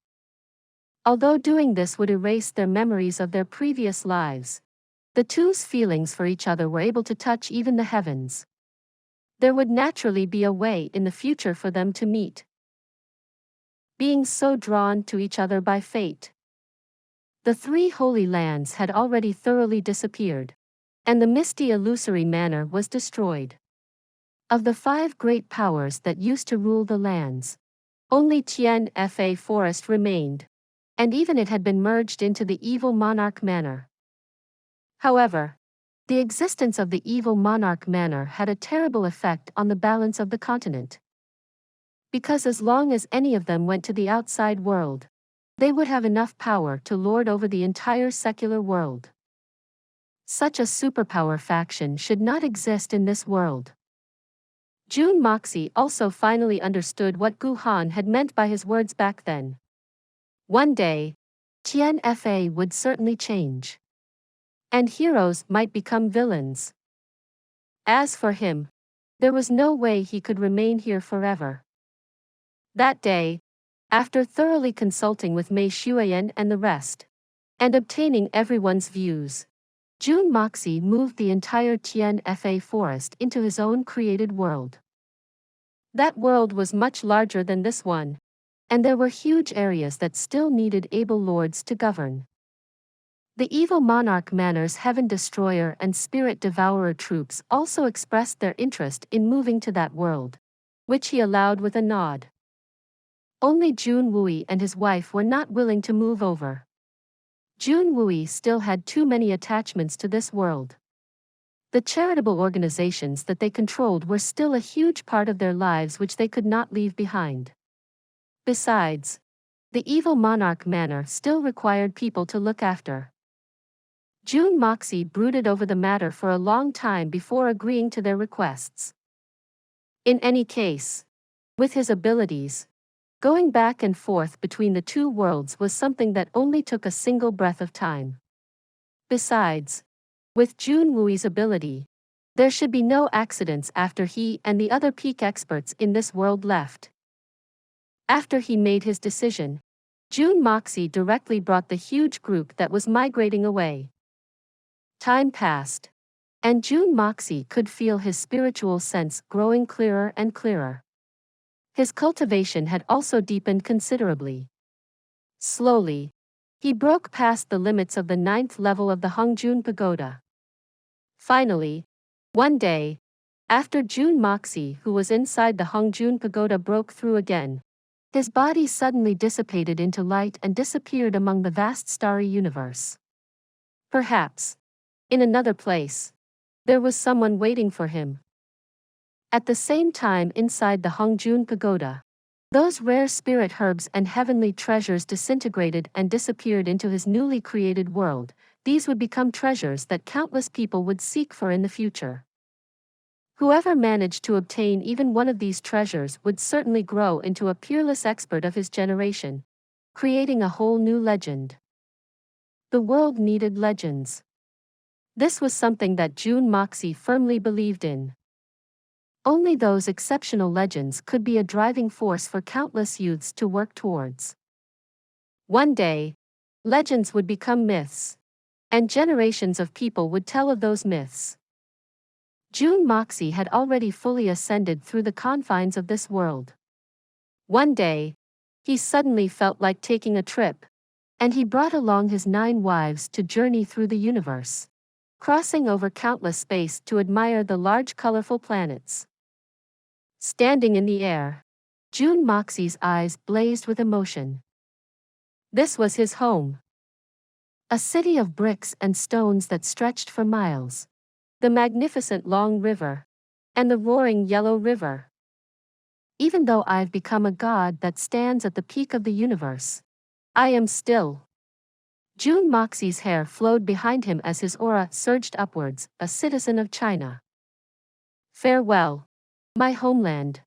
Although doing this would erase their memories of their previous lives, the two's feelings for each other were able to touch even the heavens. There would naturally be a way in the future for them to meet. Being so drawn to each other by fate. The three holy lands had already thoroughly disappeared, and the Misty Illusory Manor was destroyed. Of the 5 great powers that used to rule the lands, only Tian Fa Forest remained, and even it had been merged into the evil Monarch Manor. However, the existence of the evil Monarch Manor had a terrible effect on the balance of the continent. Because as long as any of them went to the outside world, they would have enough power to lord over the entire secular world. Such a superpower faction should not exist in this world. Jun Moxie also finally understood what Gu Han had meant by his words back then. One day, Tian Fa would certainly change. And heroes might become villains. As for him, there was no way he could remain here forever. That day, after thoroughly consulting with Mei Xuan and the rest, and obtaining everyone's views, Jun Moxie moved the entire Tian Fa forest into his own created world. That world was much larger than this one, and there were huge areas that still needed able lords to govern. The evil Monarch Manor's Heaven Destroyer and Spirit Devourer troops also expressed their interest in moving to that world, which he allowed with a nod. Only Jun Wui and his wife were not willing to move over. Jun Wui still had too many attachments to this world. The charitable organizations that they controlled were still a huge part of their lives which they could not leave behind. Besides, the evil Monarch Manor still required people to look after. Jun Moxie brooded over the matter for a long time before agreeing to their requests. In any case, with his abilities, going back and forth between the two worlds was something that only took a single breath of time. Besides, with Jun Wui's ability, there should be no accidents after he and the other peak experts in this world left. After he made his decision, Jun Moxie directly brought the huge group that was migrating away. Time passed, and Jun Moxie could feel his spiritual sense growing clearer and clearer. His cultivation had also deepened considerably. Slowly, he broke past the limits of the 9th level of the Hongjun Pagoda. Finally, one day, after Jun Moxie, who was inside the Hongjun Pagoda, broke through again, his body suddenly dissipated into light and disappeared among the vast starry universe. Perhaps, in another place, there was someone waiting for him. At the same time, inside the Hongjun Pagoda, those rare spirit herbs and heavenly treasures disintegrated and disappeared into his newly created world. These would become treasures that countless people would seek for in the future. Whoever managed to obtain even one of these treasures would certainly grow into a peerless expert of his generation, creating a whole new legend. The world needed legends. This was something that Jun Moxie firmly believed in. Only those exceptional legends could be a driving force for countless youths to work towards. One day, legends would become myths, and generations of people would tell of those myths. Jun Moxie had already fully ascended through the confines of this world. One day, he suddenly felt like taking a trip, and he brought along his 9 wives to journey through the universe, crossing over countless space to admire the large colorful planets. Standing in the air, Jun Moxie's eyes blazed with emotion. This was his home. A city of bricks and stones that stretched for miles. The magnificent long river, and the roaring yellow river. Even though I've become a god that stands at the peak of the universe, I am still. Jun Moxie's hair flowed behind him as his aura surged upwards, a citizen of China. Farewell, my homeland.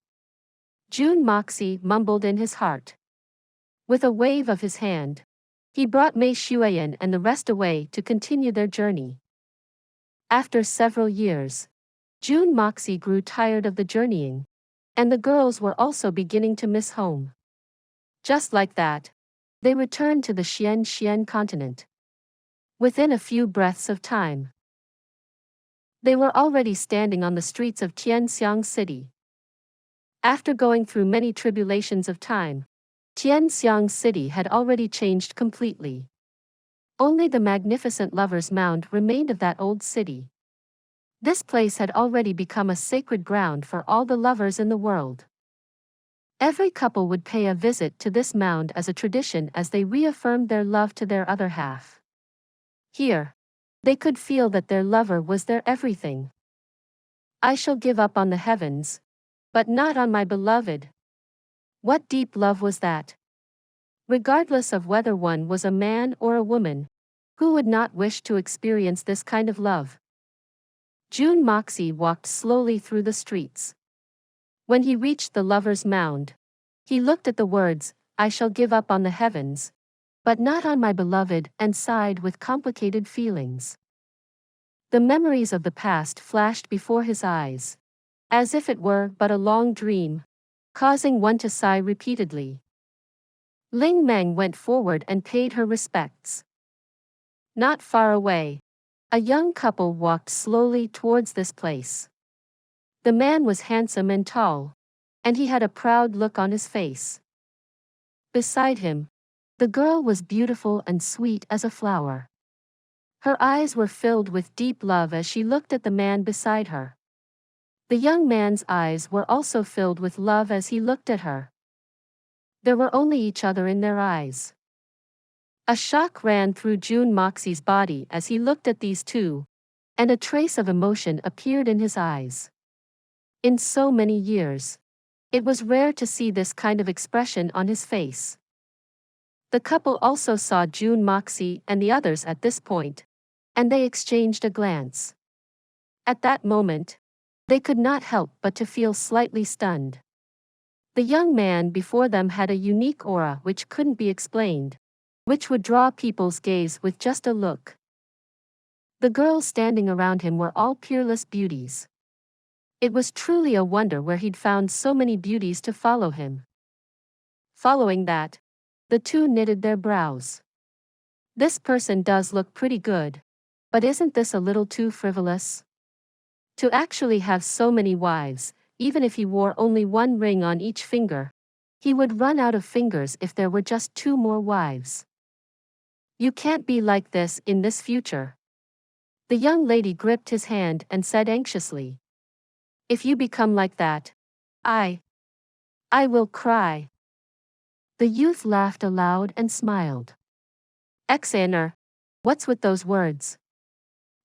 Jun Moxie mumbled in his heart. With a wave of his hand, he brought Mei Xuan and the rest away to continue their journey. After several years, Jun Moxie grew tired of the journeying, and the girls were also beginning to miss home. Just like that, they returned to the Xian continent. Within a few breaths of time, they were already standing on the streets of Tianxiang City. After going through many tribulations of time, Tianxiang City had already changed completely. Only the magnificent Lover's Mound remained of that old city. This place had already become a sacred ground for all the lovers in the world. Every couple would pay a visit to this mound as a tradition as they reaffirmed their love to their other half. Here, they could feel that their lover was their everything. I shall give up on the heavens, but not on my beloved. What deep love was that? Regardless of whether one was a man or a woman, who would not wish to experience this kind of love? Jun Moxie walked slowly through the streets. When he reached the Lover's Mound, he looked at the words, I shall give up on the heavens, but not on my beloved, and sighed with complicated feelings. The memories of the past flashed before his eyes, as if it were but a long dream, causing one to sigh repeatedly. Ling Meng went forward and paid her respects. Not far away, a young couple walked slowly towards this place. The man was handsome and tall, and he had a proud look on his face. Beside him, the girl was beautiful and sweet as a flower. Her eyes were filled with deep love as she looked at the man beside her. The young man's eyes were also filled with love as he looked at her. There were only each other in their eyes. A shock ran through Jun Moxie's body as he looked at these two, and a trace of emotion appeared in his eyes. In so many years, it was rare to see this kind of expression on his face. The couple also saw Jun Moxie and the others at this point, and they exchanged a glance. At that moment, they could not help but to feel slightly stunned. The young man before them had a unique aura which couldn't be explained, which would draw people's gaze with just a look. The girls standing around him were all peerless beauties. It was truly a wonder where he'd found so many beauties to follow him. Following that, the two knitted their brows. This person does look pretty good, but isn't this a little too frivolous? To actually have so many wives, even if he wore only one ring on each finger, he would run out of fingers if there were just 2 more wives. You can't be like this in this future. The young lady gripped his hand and said anxiously. If you become like that, I will cry. The youth laughed aloud and smiled. Exaner, What's with those words?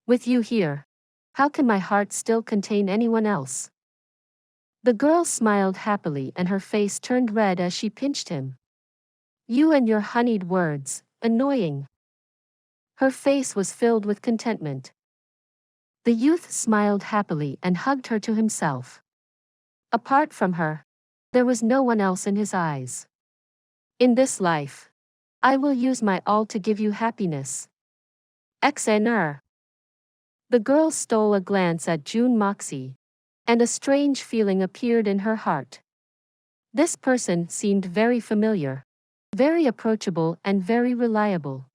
With you here. How can my heart still contain anyone else? The girl smiled happily and her face turned red as she pinched him. You and your honeyed words, annoying. Her face was filled with contentment. The youth smiled happily and hugged her to himself. Apart from her, there was no one else in his eyes. In this life, I will use my all to give you happiness. XNR. The girl stole a glance at Jun Moxie, and a strange feeling appeared in her heart. This person seemed very familiar, very approachable and very reliable.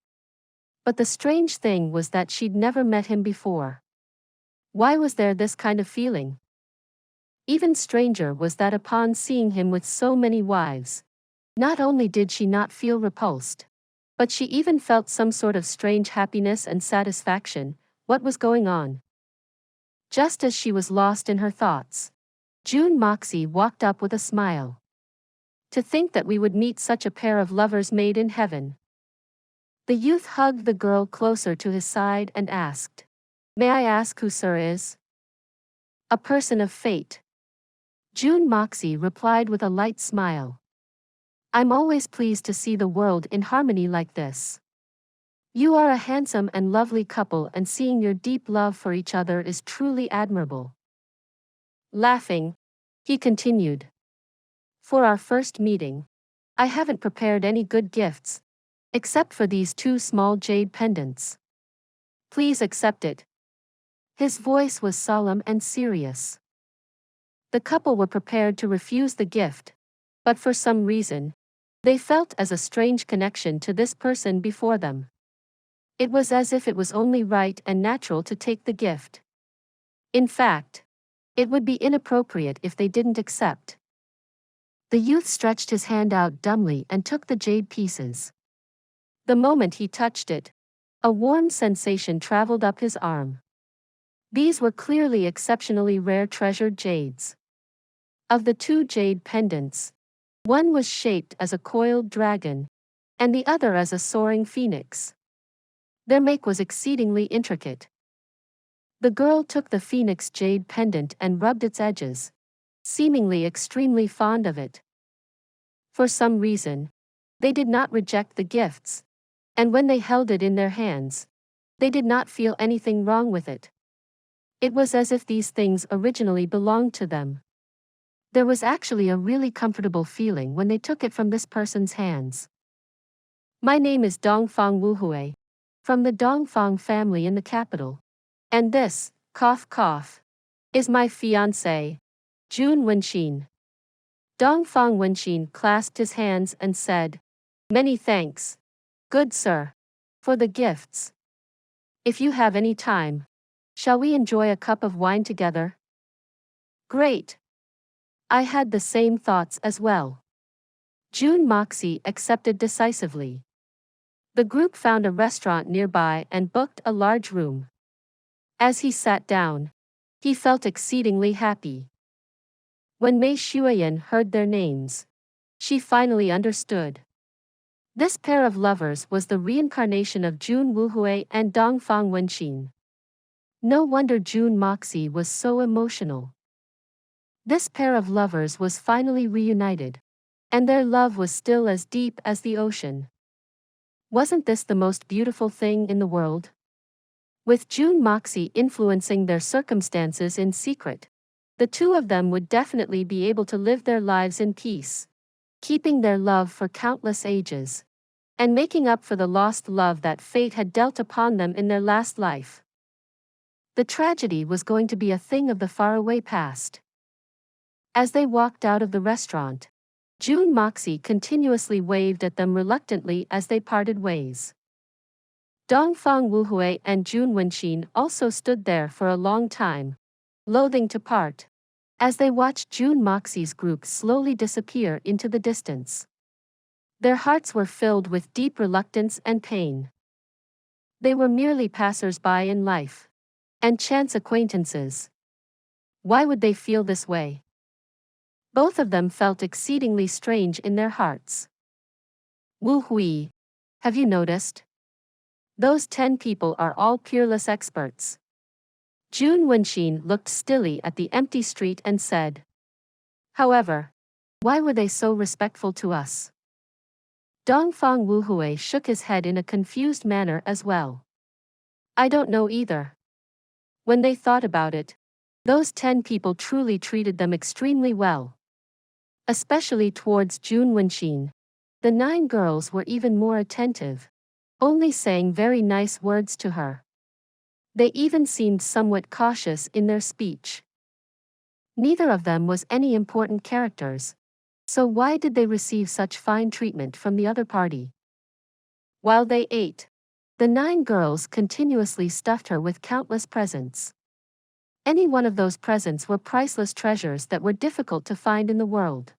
But the strange thing was that she'd never met him before. Why was there this kind of feeling? Even stranger was that upon seeing him with so many wives, not only did she not feel repulsed, but she even felt some sort of strange happiness and satisfaction. What was going on? Just as she was lost in her thoughts, Jun Moxie walked up with a smile. To think that we would meet such a pair of lovers made in heaven. The youth hugged the girl closer to his side and asked, May I ask who Sir is? A person of fate. Jun Moxie replied with a light smile. I'm always pleased to see the world in harmony like this. You are a handsome and lovely couple, and seeing your deep love for each other is truly admirable. Laughing, he continued. For our first meeting, I haven't prepared any good gifts, except for these 2 small jade pendants. Please accept it. His voice was solemn and serious. The couple were prepared to refuse the gift, but for some reason, they felt as a strange connection to this person before them. It was as if it was only right and natural to take the gift. In fact, it would be inappropriate if they didn't accept. The youth stretched his hand out dumbly and took the jade pieces. The moment he touched it, a warm sensation traveled up his arm. These were clearly exceptionally rare treasured jades. Of the 2 jade pendants, one was shaped as a coiled dragon, and the other as a soaring phoenix. Their make was exceedingly intricate. The girl took the phoenix jade pendant and rubbed its edges, seemingly extremely fond of it. For some reason, they did not reject the gifts, and when they held it in their hands, they did not feel anything wrong with it. It was as if these things originally belonged to them. There was actually a really comfortable feeling when they took it from this person's hands. My name is Dongfang Wuhui, from the Dongfang family in the capital. And this, cough cough, is my fiancé, Jun Wenxin. Dongfang Wenxin clasped his hands and said, Many thanks, good sir, for the gifts. If you have any time, shall we enjoy a cup of wine together? Great. I had the same thoughts as well. Jun Moxie accepted decisively. The group found a restaurant nearby and booked a large room. As he sat down, he felt exceedingly happy. When Mei Xueyan heard their names, she finally understood. This pair of lovers was the reincarnation of Jun Wuhui and Dongfang Wenxin. No wonder Jun Moxie was so emotional. This pair of lovers was finally reunited, and their love was still as deep as the ocean. Wasn't this the most beautiful thing in the world? With Jun Moxie influencing their circumstances in secret, the 2 of them would definitely be able to live their lives in peace, keeping their love for countless ages, and making up for the lost love that fate had dealt upon them in their last life. The tragedy was going to be a thing of the faraway past. As they walked out of the restaurant, Jun Moxie continuously waved at them reluctantly as they parted ways. Dongfang Wuhui and Jun Wenxin also stood there for a long time, loathing to part, as they watched Jun Moxie's group slowly disappear into the distance. Their hearts were filled with deep reluctance and pain. They were merely passers-by in life, and chance acquaintances. Why would they feel this way? Both of them felt exceedingly strange in their hearts. Wu Hui, have you noticed? Those 10 people are all peerless experts. Jun Xie looked stilly at the empty street and said. However, why were they so respectful to us? Dongfang Wuhui shook his head in a confused manner as well. I don't know either. When they thought about it, those 10 people truly treated them extremely well. Especially towards Jun Xie. The 9 girls were even more attentive, only saying very nice words to her. They even seemed somewhat cautious in their speech. Neither of them was any important characters, so why did they receive such fine treatment from the other party? While they ate, the 9 girls continuously stuffed her with countless presents. Any one of those presents were priceless treasures that were difficult to find in the world.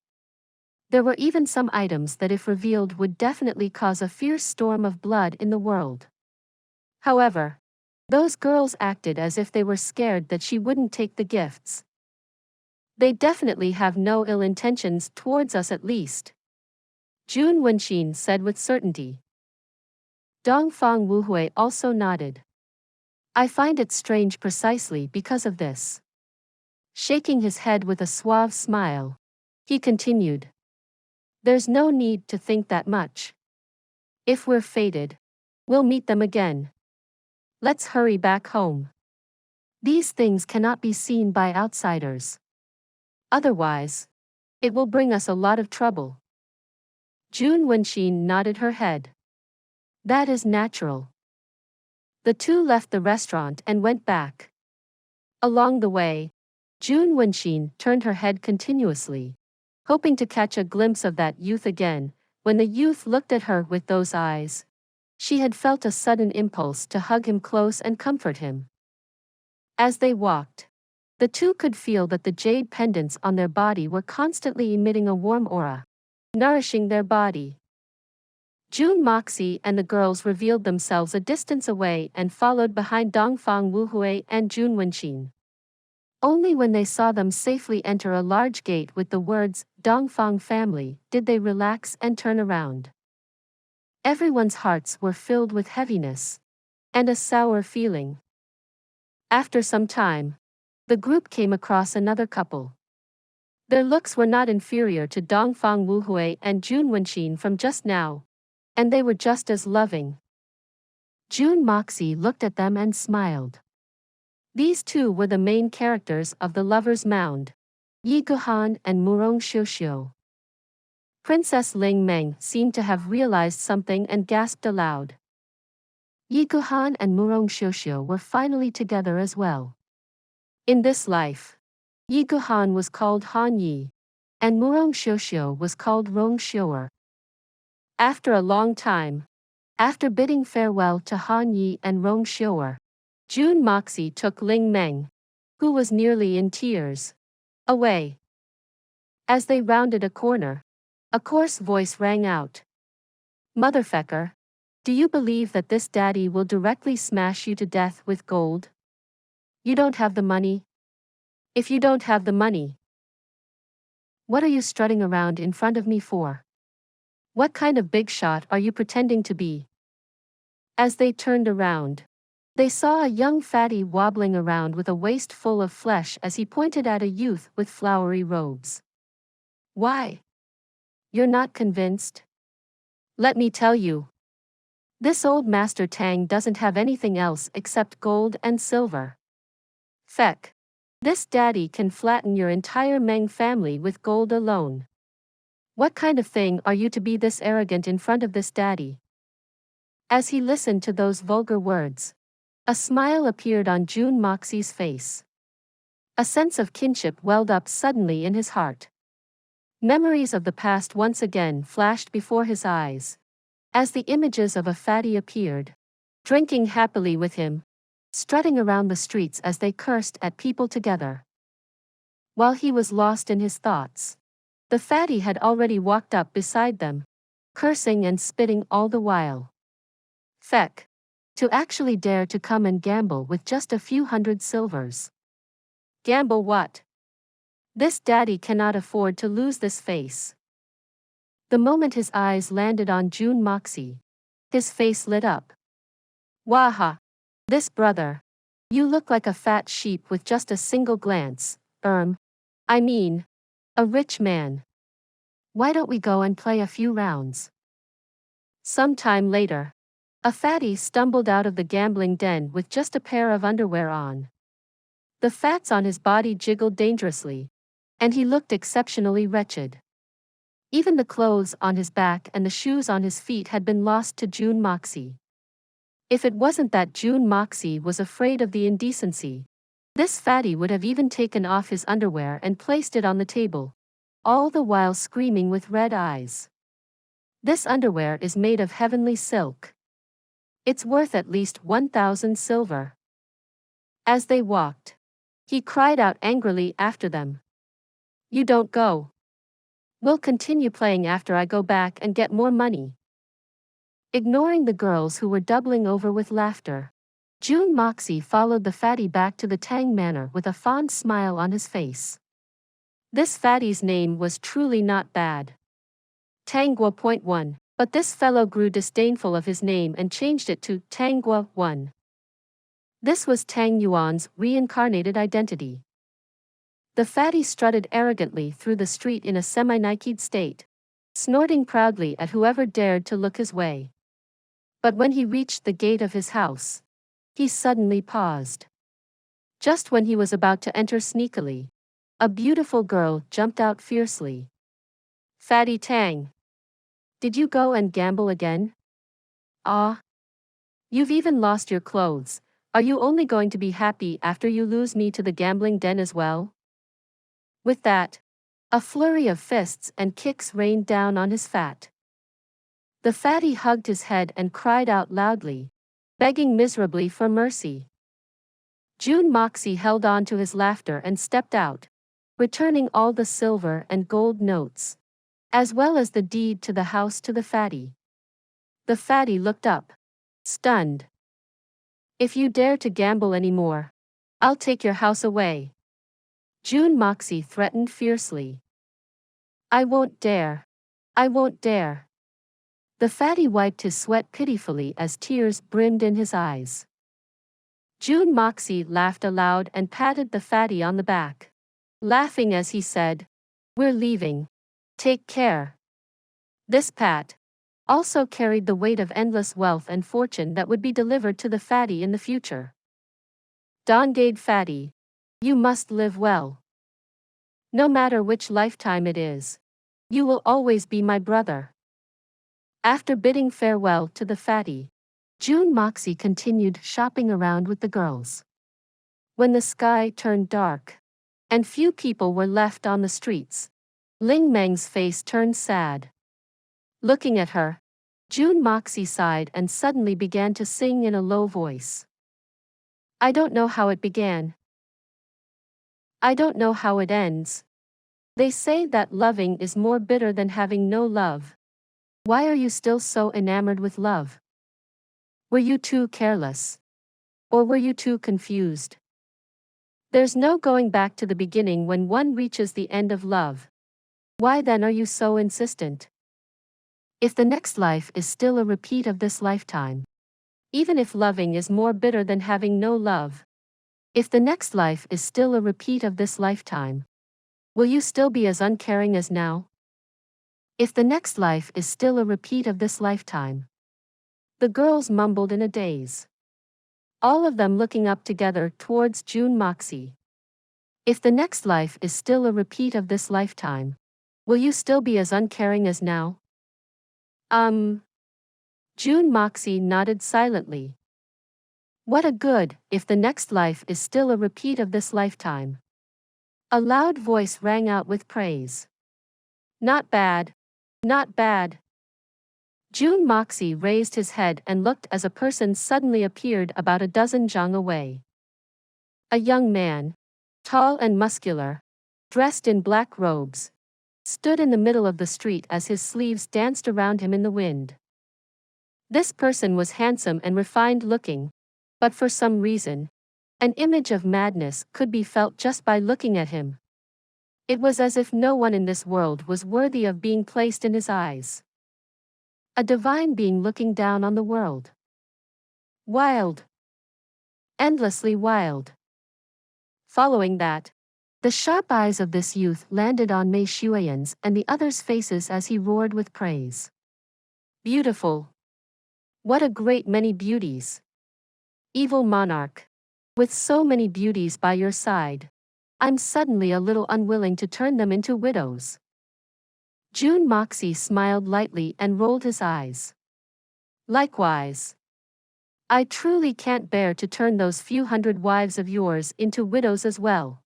There were even some items that if revealed would definitely cause a fierce storm of blood in the world. However, those girls acted as if they were scared that she wouldn't take the gifts. They definitely have no ill intentions towards us at least. Jun Xie said with certainty. Dongfang Wuhui also nodded. I find it strange precisely because of this. Shaking his head with a suave smile, he continued. There's no need to think that much. If we're fated, we'll meet them again. Let's hurry back home. These things cannot be seen by outsiders. Otherwise, it will bring us a lot of trouble. Jun Xie nodded her head. That is natural. The two left the restaurant and went back. Along the way, Jun Xie turned her head continuously, hoping to catch a glimpse of that youth again. When the youth looked at her with those eyes, she had felt a sudden impulse to hug him close and comfort him. As they walked, the two could feel that the jade pendants on their body were constantly emitting a warm aura, nourishing their body. Jun Moxie and the girls revealed themselves a distance away and followed behind Dongfang Wuhui and Jun Xie. Only when they saw them safely enter a large gate with the words, Dongfang family, did they relax and turn around. Everyone's hearts were filled with heaviness and a sour feeling. After some time, the group came across another couple. Their looks were not inferior to Dongfang Wuhui and Jun Xie from just now, and they were just as loving. Jun Moxie looked at them and smiled. These two were the main characters of the Lover's Mound, Yi Guhan and Murong Xiuxiu. Princess Ling Meng seemed to have realized something and gasped aloud. Yi Guhan and Murong Xiuxiu were finally together as well. In this life, Yi Guhan was called Han Yi, and Murong Xiuxiu was called Rong Xiuer. After a long time, after bidding farewell to Han Yi and Rong Xiuer, Jun Moxie took Ling Meng, who was nearly in tears, away. As they rounded a corner, a coarse voice rang out. Motherfucker, do you believe that this daddy will directly smash you to death with gold? You don't have the money? If you don't have the money, what are you strutting around in front of me for? What kind of big shot are you pretending to be? As they turned around, they saw a young fatty wobbling around with a waist full of flesh as he pointed at a youth with flowery robes. Why? You're not convinced? Let me tell you. This old Master Tang doesn't have anything else except gold and silver. Feck. This daddy can flatten your entire Meng family with gold alone. What kind of thing are you to be this arrogant in front of this daddy? As he listened to those vulgar words, a smile appeared on Jun Moxie's face. A sense of kinship welled up suddenly in his heart. Memories of the past once again flashed before his eyes, as the images of a fatty appeared, drinking happily with him, strutting around the streets as they cursed at people together. While he was lost in his thoughts, the fatty had already walked up beside them, cursing and spitting all the while. Feck. To actually dare to come and gamble with just a few hundred silvers. Gamble what? This daddy cannot afford to lose this face. The moment his eyes landed on Jun Moxie, his face lit up. Waha! This brother. You look like a fat sheep with just a single glance, I mean, a rich man. Why don't we go and play a few rounds? Some time later, a fatty stumbled out of the gambling den with just a pair of underwear on. The fats on his body jiggled dangerously, and he looked exceptionally wretched. Even the clothes on his back and the shoes on his feet had been lost to Jun Moxie. If it wasn't that Jun Moxie was afraid of the indecency, this fatty would have even taken off his underwear and placed it on the table, all the while screaming with red eyes. This underwear is made of heavenly silk. It's worth at least 1,000 silver. As they walked, he cried out angrily after them. You don't go. We'll continue playing after I go back and get more money. Ignoring the girls who were doubling over with laughter, Jun Moxie followed the fatty back to the Tang Manor with a fond smile on his face. This fatty's name was truly not bad. Tanghua.1, but this fellow grew disdainful of his name and changed it to Tanghua.1. This was Tang Yuan's reincarnated identity. The fatty strutted arrogantly through the street in a semi-Niked state, snorting proudly at whoever dared to look his way. But when he reached the gate of his house, he suddenly paused. Just when he was about to enter sneakily, a beautiful girl jumped out fiercely. Fatty Tang! Did you go and gamble again? Ah! You've even lost your clothes. Are you only going to be happy after you lose me to the gambling den as well? With that, a flurry of fists and kicks rained down on his fat. The fatty hugged his head and cried out loudly, begging miserably for mercy. Jun Moxie held on to his laughter and stepped out, returning all the silver and gold notes, as well as the deed to the house to the fatty. The fatty looked up, stunned. If you dare to gamble anymore, I'll take your house away. Jun Moxie threatened fiercely. I won't dare. I won't dare. The fatty wiped his sweat pitifully as tears brimmed in his eyes. Jun Moxie laughed aloud and patted the fatty on the back, laughing as he said, We're leaving. Take care. This pat also carried the weight of endless wealth and fortune that would be delivered to the fatty in the future. Donghua fatty, you must live well. No matter which lifetime it is, you will always be my brother. After bidding farewell to the fatty, Jun Moxie continued shopping around with the girls. When the sky turned dark, and few people were left on the streets, Ling Meng's face turned sad. Looking at her, Jun Moxie sighed and suddenly began to sing in a low voice. I don't know how it began. I don't know how it ends. They say that loving is more bitter than having no love. Why are you still so enamored with love? Were you too careless? Or were you too confused? There's no going back to the beginning when one reaches the end of love. Why then are you so insistent? If the next life is still a repeat of this lifetime, even if loving is more bitter than having no love, if the next life is still a repeat of this lifetime, will you still be as uncaring as now? If the next life is still a repeat of this lifetime. The girls mumbled in a daze. All of them looking up together towards Jun Moxie. If the next life is still a repeat of this lifetime, will you still be as uncaring as now? Jun Moxie nodded silently. What a good, if the next life is still a repeat of this lifetime. A loud voice rang out with praise. Not bad. Not bad. Jun Moxie raised his head and looked as a person suddenly appeared about a dozen zhang away. A young man, tall and muscular, dressed in black robes, stood in the middle of the street as his sleeves danced around him in the wind. This person was handsome and refined looking, but for some reason, an image of madness could be felt just by looking at him. It was as if no one in this world was worthy of being placed in his eyes. A divine being looking down on the world. Wild. Endlessly wild. Following that, the sharp eyes of this youth landed on Mei Shuiyan's and the others' faces as he roared with praise. Beautiful. What a great many beauties. Evil monarch. With so many beauties by your side, I'm suddenly a little unwilling to turn them into widows. Jun Moxie smiled lightly and rolled his eyes. Likewise. I truly can't bear to turn those few hundred wives of yours into widows as well.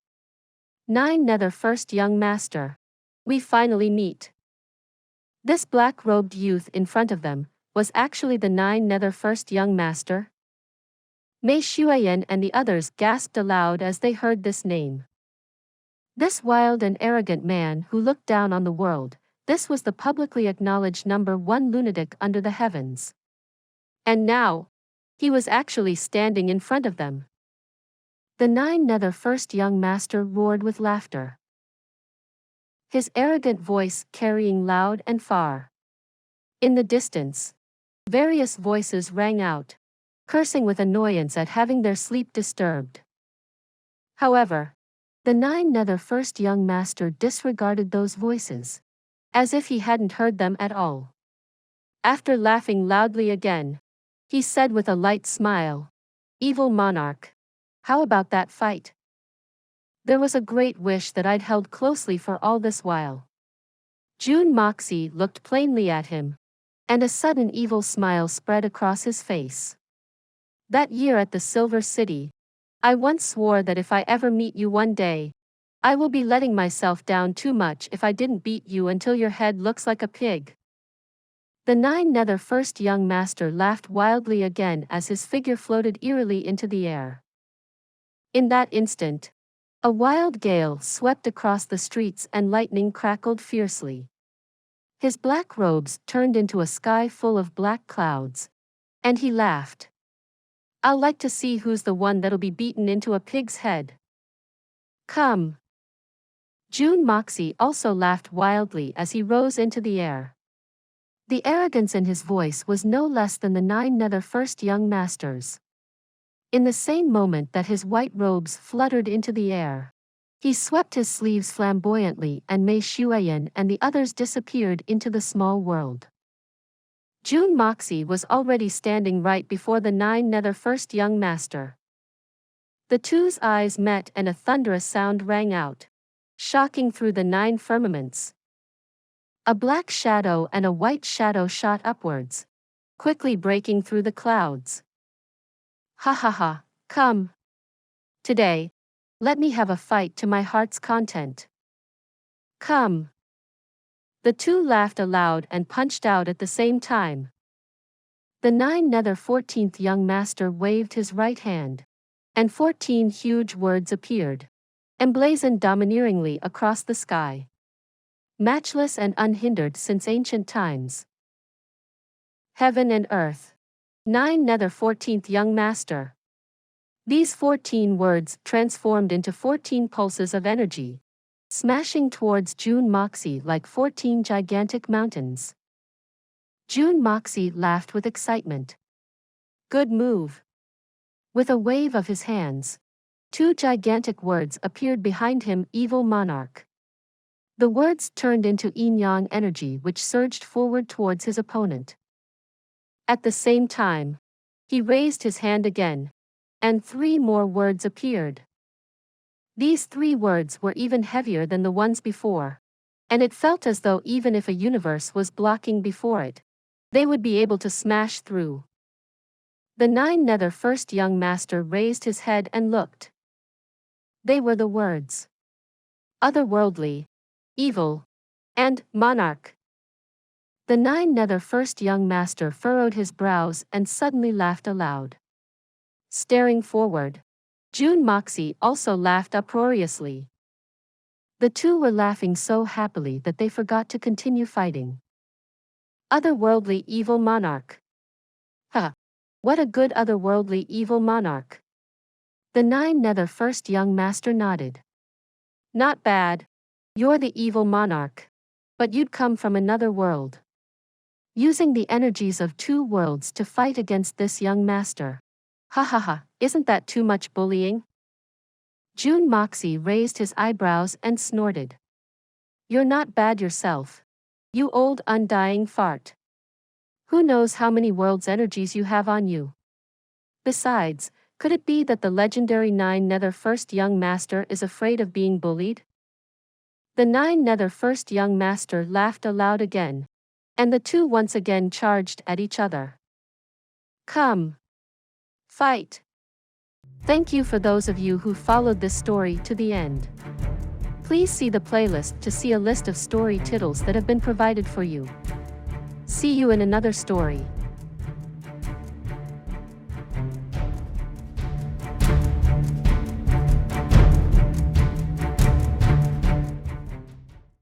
9 Nether First Young Master. We finally meet. This black-robed youth in front of them was actually the 9 Nether First Young Master. Mei Shuiyan and the others gasped aloud as they heard this name. This wild and arrogant man who looked down on the world, this was the publicly acknowledged #1 lunatic under the heavens. And now, he was actually standing in front of them. The 9 Nether First Young Master roared with laughter, his arrogant voice carrying loud and far. In the distance, various voices rang out, cursing with annoyance at having their sleep disturbed. However, the 9 Nether First Young Master disregarded those voices, as if he hadn't heard them at all. After laughing loudly again, he said with a light smile, "Evil monarch, how about that fight? There was a great wish that I'd held closely for all this while." Jun Moxie looked plainly at him, and a sudden evil smile spread across his face. "That year at the Silver City, I once swore that if I ever meet you one day, I will be letting myself down too much if I didn't beat you until your head looks like a pig." The 9 Nether First Young Master laughed wildly again as his figure floated eerily into the air. In that instant, a wild gale swept across the streets and lightning crackled fiercely. His black robes turned into a sky full of black clouds, and he laughed. "I'll like to see who's the one that'll be beaten into a pig's head. Come." Jun Moxie also laughed wildly as he rose into the air. The arrogance in his voice was no less than the 9 Nether First Young Masters. In the same moment that his white robes fluttered into the air, he swept his sleeves flamboyantly and Mei Shuiyan and the others disappeared into the small world. Jun Moxie was already standing right before the 9 Nether First Young Master. The two's eyes met and a thunderous sound rang out, shocking through the 9 firmaments. A black shadow and a white shadow shot upwards, quickly breaking through the clouds. "Ha ha ha, come. Today, let me have a fight to my heart's content. Come." The two laughed aloud and punched out at the same time. The 9 Nether 14th Young Master waved his right hand, and 14 huge words appeared, emblazoned domineeringly across the sky. Matchless and unhindered since ancient times. Heaven and earth. 9 Nether 14th Young Master. These 14 words transformed into 14 pulses of energy, smashing towards Jun Moxie like 14 gigantic mountains. Jun Moxie laughed with excitement. "Good move." With a wave of his hands, 2 gigantic words appeared behind him, "Evil Monarch." The words turned into yin-yang energy which surged forward towards his opponent. At the same time, he raised his hand again, and 3 more words appeared. These 3 words were even heavier than the ones before, and it felt as though even if a universe was blocking before it, they would be able to smash through. The 9 Nether First Young Master raised his head and looked. They were the words Otherworldly, Evil, and Monarch. The 9 Nether First Young Master furrowed his brows and suddenly laughed aloud. Staring forward, Jun Moxie also laughed uproariously. The two were laughing so happily that they forgot to continue fighting. Otherworldly Evil Monarch. Ha! What a good otherworldly evil monarch. The 9 Nether First Young Master nodded. Not bad. You're the evil monarch. But you'd come from another world. Using the energies of 2 worlds to fight against this young master. Ha ha ha, isn't that too much bullying? Jun Moxie raised his eyebrows and snorted. You're not bad yourself. You old undying fart. Who knows how many worlds' energies you have on you? Besides, could it be that the legendary Nine Nether First Young Master is afraid of being bullied? The Nine Nether First Young Master laughed aloud again, and the two once again charged at each other. Come. Fight. Thank you for those of you who followed this story to the end. Please see the playlist to see a list of story titles that have been provided for you. See you in another story.